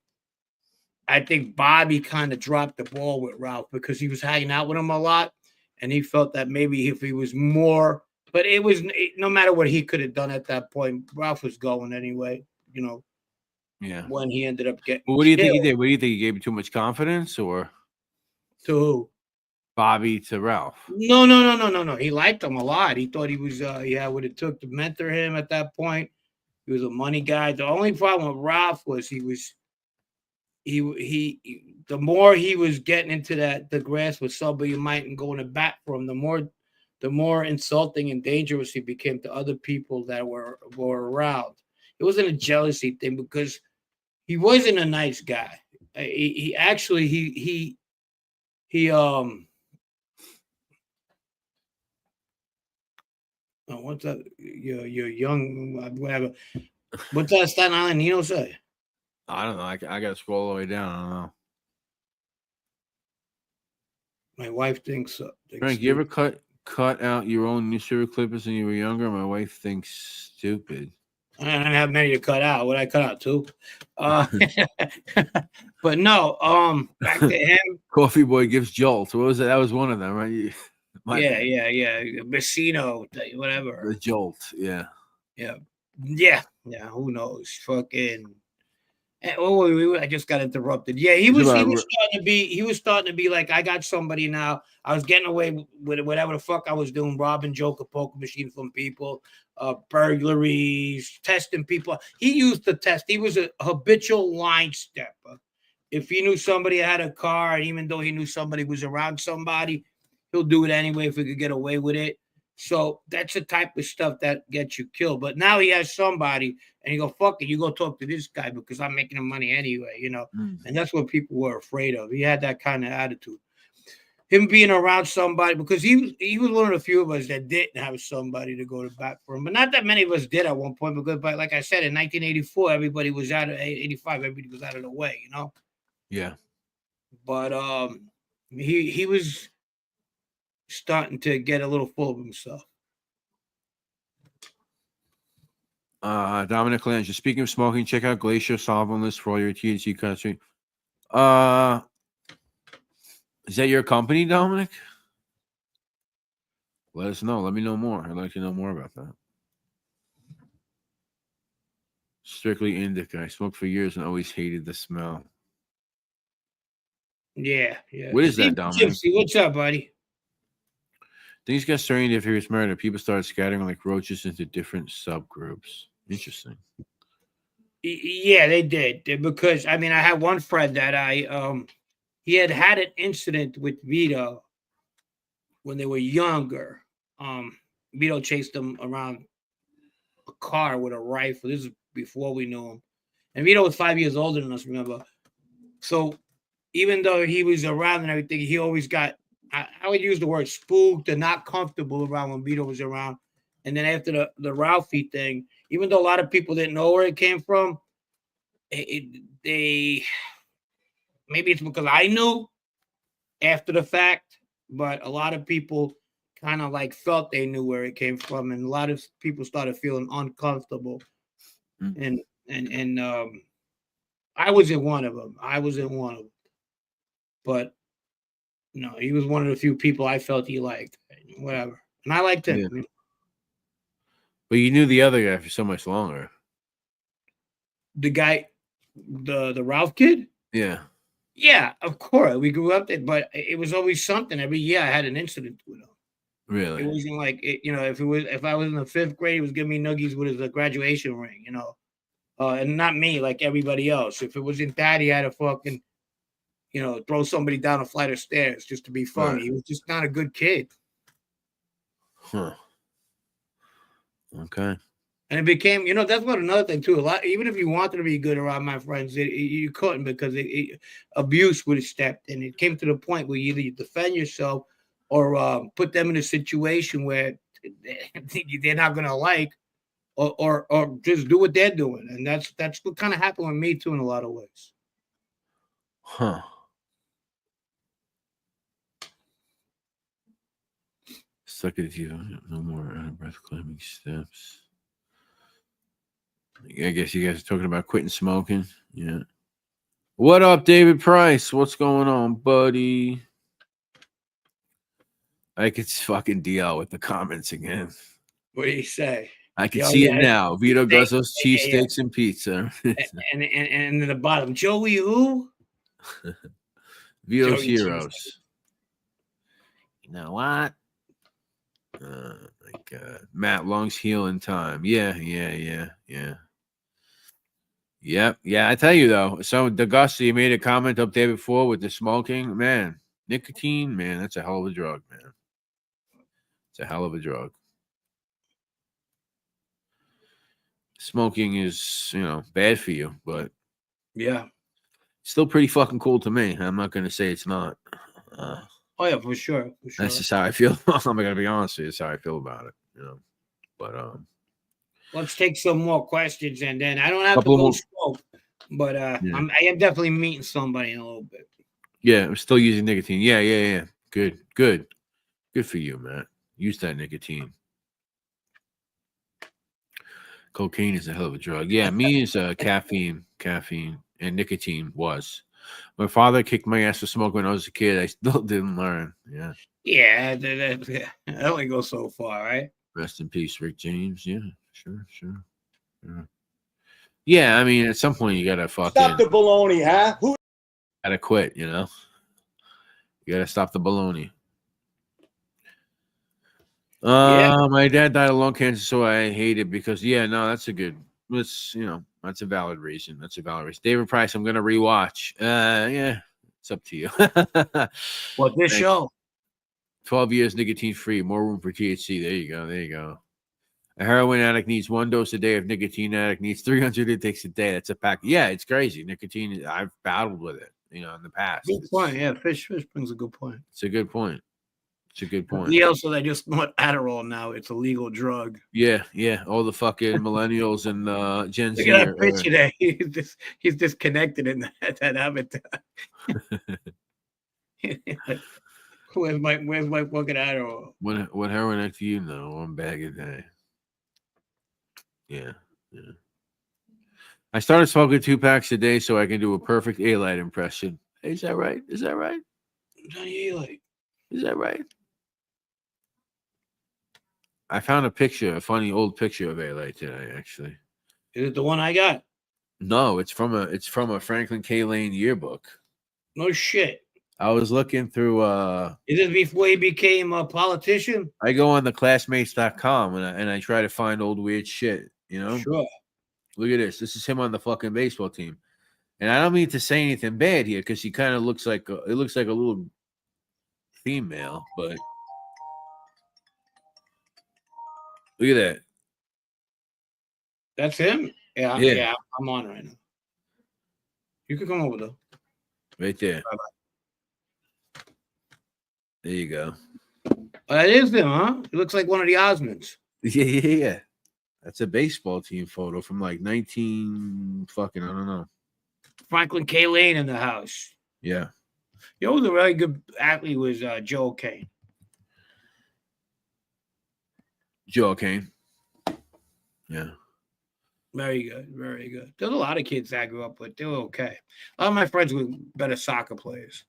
I think Bobby kind of dropped the ball with Ralph because he was hanging out with him a lot, and he felt that maybe if he was more, but it was no matter what he could have done at that point, Ralph was going anyway, Yeah. When he ended up getting Well, what do you think he did? What do you think he gave him too much confidence, or to who? Bobby to Ralph. No. He liked him a lot. He thought he was he had what it took to mentor him at that point. He was a money guy. The only problem with Ralph was he the more he was getting into the grass with somebody who might and going to bat for him, the more insulting and dangerous he became to other people that were around. It wasn't a jealousy thing because he wasn't a nice guy. He actually what's that? You're young, whatever. What's that Staten Island Nino say? I don't know. I got to scroll all the way down. I don't know. My wife thinks. Frank, you ever cut out your own newspaper clippings when you were younger? My wife thinks stupid. I don't have many to cut out. What I cut out two? But no. Back to him. Coffee Boy gives jolts. What was it? That was one of them, right? Yeah. Messino, whatever. The jolt. Yeah. Who knows? Fucking. I just got interrupted. Yeah, he was starting to be like, I got somebody now. I was getting away with whatever the fuck I was doing, robbing Joker poker machine from people, burglaries, testing people. He used to test. He was a habitual line stepper. If he knew somebody had a car, and even though he knew somebody was around somebody, he'll do it anyway if he could get away with it. So that's the type of stuff that gets you killed. But now he has somebody, and you go, fuck it, you go talk to this guy because I'm making him money anyway, And that's what people were afraid of. He had that kind of attitude. Him being around somebody, because he was one of the few of us that didn't have somebody to go to bat for him. But not that many of us did at one point, but like I said, in 1984, everybody was out of 85, everybody was out of the way, Yeah. But he was starting to get a little full of himself. Dominic Lange, speaking of smoking, check out Glacier Solvent List for all your THC country. Is that your company, Dominic? Let us know. Let me know more. I'd like to know more about that. Strictly indica. I smoked for years and always hated the smell. Yeah. What is that, Dominic? Gypsy, what's up, buddy? Things got strange after he was murdered. People started scattering like roaches into different subgroups. Interesting. Yeah, they did. Because, I had one friend that he had an incident with Vito when they were younger. Vito chased him around a car with a rifle. This is before we knew him. And Vito was 5 years older than us, remember? So even though he was around and everything, he always got, I would use the word spooked and not comfortable around when Vito was around. And then after the Ralphie thing, even though a lot of people didn't know where it came from, maybe it's because I knew after the fact, but a lot of people kind of like felt they knew where it came from, and a lot of people started feeling uncomfortable. And I wasn't one of them. But no, he was one of the few people I felt he liked. Whatever, and I liked him. Yeah. But you knew the other guy for so much longer. The guy, the Ralph kid? Yeah. Yeah, of course. We grew up there, but it was always something. Every year I had an incident with him. Really? It wasn't like if I was in the 5th grade, he was giving me nuggies with his graduation ring, and not me like everybody else. If it wasn't that, he had to fucking, throw somebody down a flight of stairs just to be funny. Right. He was just not a good kid. Huh. Okay. And it became, that's what another thing too. A lot, even if you wanted to be good around my friends, you couldn't because abuse would have stepped in. It came to the point where either you defend yourself or put them in a situation where they're not gonna like, or just do what they're doing. And that's what kind of happened with me too in a lot of ways. Huh. Suck it, you no more breath claiming steps. I guess you guys are talking about quitting smoking. Yeah. What up, David Price? What's going on, buddy? I could fucking deal with the comments again. What do you say? I can see it now. Vito Guzzo's cheesesteaks and pizza. and at the bottom, Joey who? Vito's Heroes. You know what? Matt, lungs heal in time. Yeah. Yep. Yeah, I tell you though. So D'Augusta, you made a comment up there before with the smoking. Man, nicotine, man, that's a hell of a drug, man. It's a hell of a drug. Smoking is, bad for you, but Yeah. still pretty fucking cool to me. I'm not gonna say it's not. Oh yeah, for sure. That's just how I feel. I'm gonna be honest with you. It's how I feel about it. But let's take some more questions, and then I don't have to Couple go more. smoke, but Yeah. I am definitely meeting somebody in a little bit. Yeah, I'm still using nicotine. Yeah. Good for you, man. Use that nicotine. Cocaine is a hell of a drug. Yeah, me is caffeine, and nicotine was. My father kicked my ass for smoking when I was a kid. I still didn't learn. Yeah. Yeah, that only goes so far, right? Rest in peace, Rick James. Yeah, sure. Yeah, I mean, at some point you gotta Stop the baloney, huh? Who gotta quit. You gotta stop the baloney. My dad died of lung cancer, so I hate it because that's a good. That's that's a valid reason. David Price, I'm gonna rewatch. Yeah, it's up to you. What this show? 12 years nicotine free, more room for THC. There you go. A heroin addict needs 1 dose a day. If nicotine addict needs 300 intakes a day. That's a pack. Yeah, it's crazy. Nicotine, I've battled with it, in the past. Good point. Yeah, Fish brings a good point. It's a good point. Also, they just want Adderall now. It's a legal drug. Yeah. All the fucking millennials and Gen Z. Look at that bitch today. He's disconnected in that avatar. Where's my fucking Adderall? What heroin addict do you know? 1 bag a day. Yeah. I started smoking 2 packs a day so I can do a perfect A-Light impression. Hey, is that right? Johnny A-Light. Is that right? I found a funny old picture of A-Light today, actually. Is it the one I got? No, it's from a Franklin K. Lane yearbook. No shit. I was looking through Is this before he became a politician? I go on the classmates.com and I try to find old weird shit, Sure. Look at this. This is him on the fucking baseball team. And I don't mean to say anything bad here because he kind of looks like a little female, but look at that. That's him? Yeah, I'm on right now. You can come over though. Right there. Bye-bye. There you go. That is him, huh? He looks like one of the Osmonds. Yeah. That's a baseball team photo from like 19 fucking, I don't know. Franklin K. Lane in the house. Yeah. You know, the really good athlete was Joe Kane. Joe Kane. Yeah. Very good. There's a lot of kids I grew up with. They were okay. A lot of my friends were better soccer players.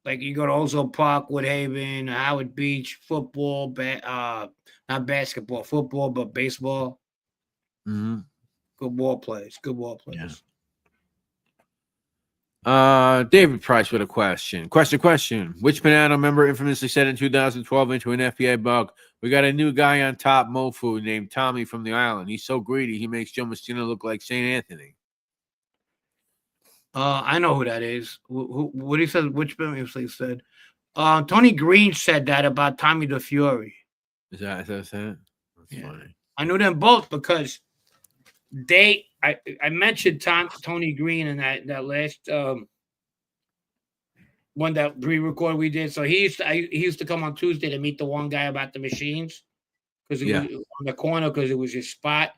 Like you go to Ozone Park, Woodhaven, Howard Beach, football, not basketball, football, but baseball. Mm-hmm. Good ball players. Yeah. David Price with a question. Question. Which banana member infamously said in 2012 into an FBI bug, "We got a new guy on top, Mofu, named Tommy from the island. He's so greedy, he makes Joe Messina look like St. Anthony." I know who that is. What he said, which member he said? Tony Green said that about Tommy the Fury. Is that That's funny. I knew them both because I mentioned Tony Green in that last one that pre-record we did. So he used to come on Tuesday to meet the one guy about the machines because it was on the corner because it was his spot.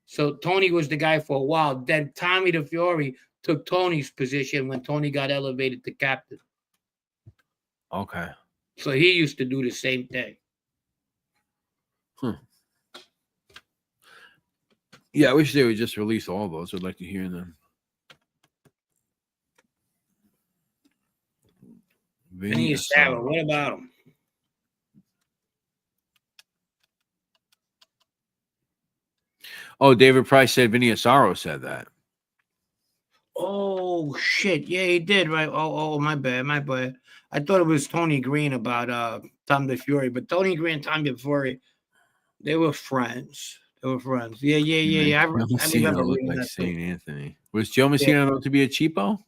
So Tony was the guy for a while. Then Tommy the Fury took Tony's position when Tony got elevated to captain. Okay. So he used to do the same thing. Yeah, I wish they would just release all those. I'd like to hear them. Vinny Sarah, what about him? Oh, David Price said Vinny Asaro said that. Oh, Oh shit! Yeah, he did. Right. Oh, my bad. My bad. I thought it was Tony Green about Tom DeFury, but Tony Green and Tom DeFury, they were friends. They were friends. Yeah. I Joe Messina remember looked reading like that too. St. Anthony. Was Joe Messina known to be a cheapo?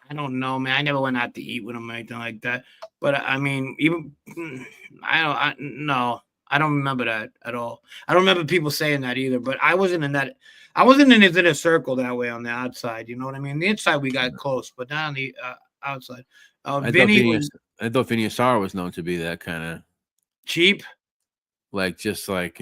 I don't know, man. I never went out to eat with him or anything like that. But I mean, even I don't remember that at all. I don't remember people saying that either. But I wasn't in that. I wasn't in his inner circle that way on the outside. You know what I mean? The inside we got close, but not on the outside. Vinny was I thought Vinny Asara was known to be that kind of cheap, like just like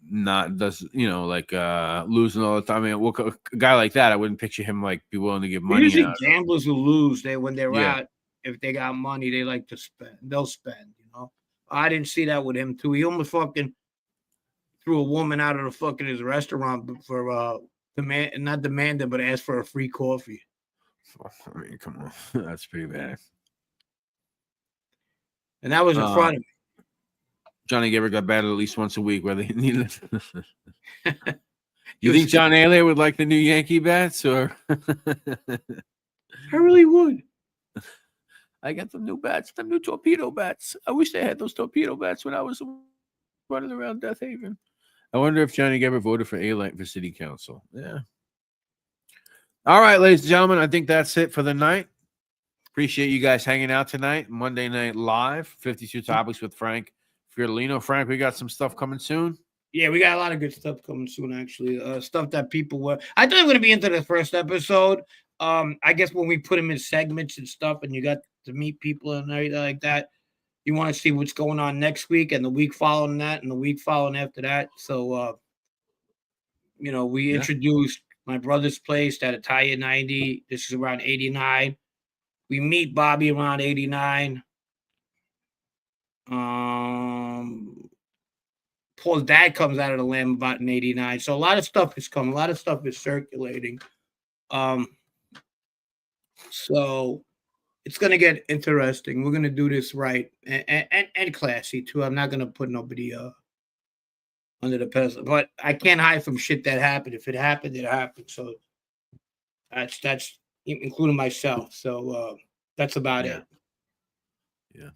not does like losing all the time. I mean, a guy like that, I wouldn't picture him like be willing to give money. Usually, gamblers who lose, when they're Yeah. out, if they got money, they like to spend. They'll spend. You know, I didn't see that with him too. He almost fucking threw a woman out of the fucking his restaurant for not demanding, but asked for a free coffee. I mean, come on, that's pretty bad. And that was in front of me. Johnny Gaber got batted at least once a week, whether he needed it. You think John Aley would like the new Yankee bats, or? I really would. I got some new bats, some new torpedo bats. I wish they had those torpedo bats when I was running around Death Haven. I wonder if Johnny Gaber voted for A-Light for city council. Yeah. All right, ladies and gentlemen, I think that's it for the night. Appreciate you guys hanging out tonight. Monday Night Live, 52 Topics with Frank Fiordilino. Frank, we got some stuff coming soon. Yeah, we got a lot of good stuff coming soon, actually. Stuff that people were. I thought we were going to be into the first episode. I guess when we put them in segments and stuff, and you got to meet people and everything like that, you want to see what's going on next week and the week following that and the week following after that. So, we introduced my brother's place, that Italian 90. This is around 89. We meet Bobby around 89. Paul's dad comes out of the Lamb about in 89. So a lot of stuff is coming. A lot of stuff is circulating. So it's going to get interesting. We're going to do this right and classy, too. I'm not going to put nobody under the pedestal. But I can't hide from shit that happened. If it happened, it happened. So that's including myself. So that's about it. Yeah.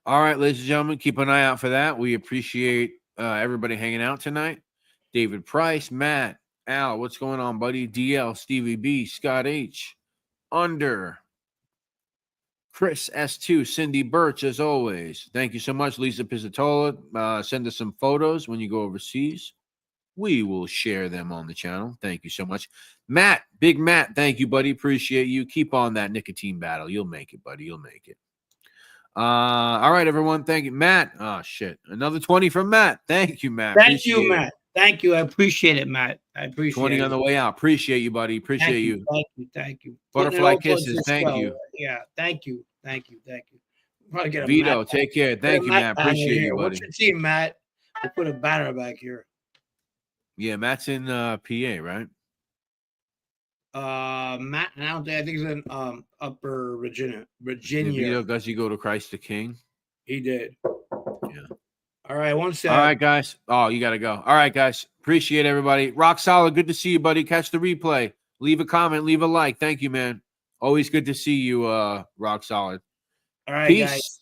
All right, ladies and gentlemen, keep an eye out for that. We appreciate everybody hanging out tonight. David Price, Matt, Al, what's going on, buddy? DL, Stevie B, Scott H, Under, Chris S2, Cindy Birch, as always. Thank you so much, Lisa Pizzatola. Send us some photos when you go overseas. We will share them on the channel. Thank you so much. Matt, Big Matt, thank you, buddy. Appreciate you. Keep on that nicotine battle. You'll make it, buddy. You'll make it. All right, everyone. Thank you, Matt. Oh, shit. Another 20 from Matt. Thank you, Matt. Thank you, Matt. Thank you. I appreciate it, Matt. I appreciate 20 it. on the way out. Appreciate you, buddy. Appreciate you. Thank you. Butterfly kisses. Thank you. Yeah. Thank you. Probably get a Vito, Matt take care. Thank you, Matt. Appreciate you, buddy. What's your team, Matt? We'll put a banner back here. Yeah, Matt's in PA, right? Matt, I think he's in Upper Virginia. Yeah, Vito, does he go to Christ the King? He did. Yeah. All right, one second. All right, guys. Oh, you got to go. All right, guys. Appreciate everybody. Rock solid. Good to see you, buddy. Catch the replay. Leave a comment. Leave a like. Thank you, man. Always good to see you, Rock solid. All right, Peace. guys.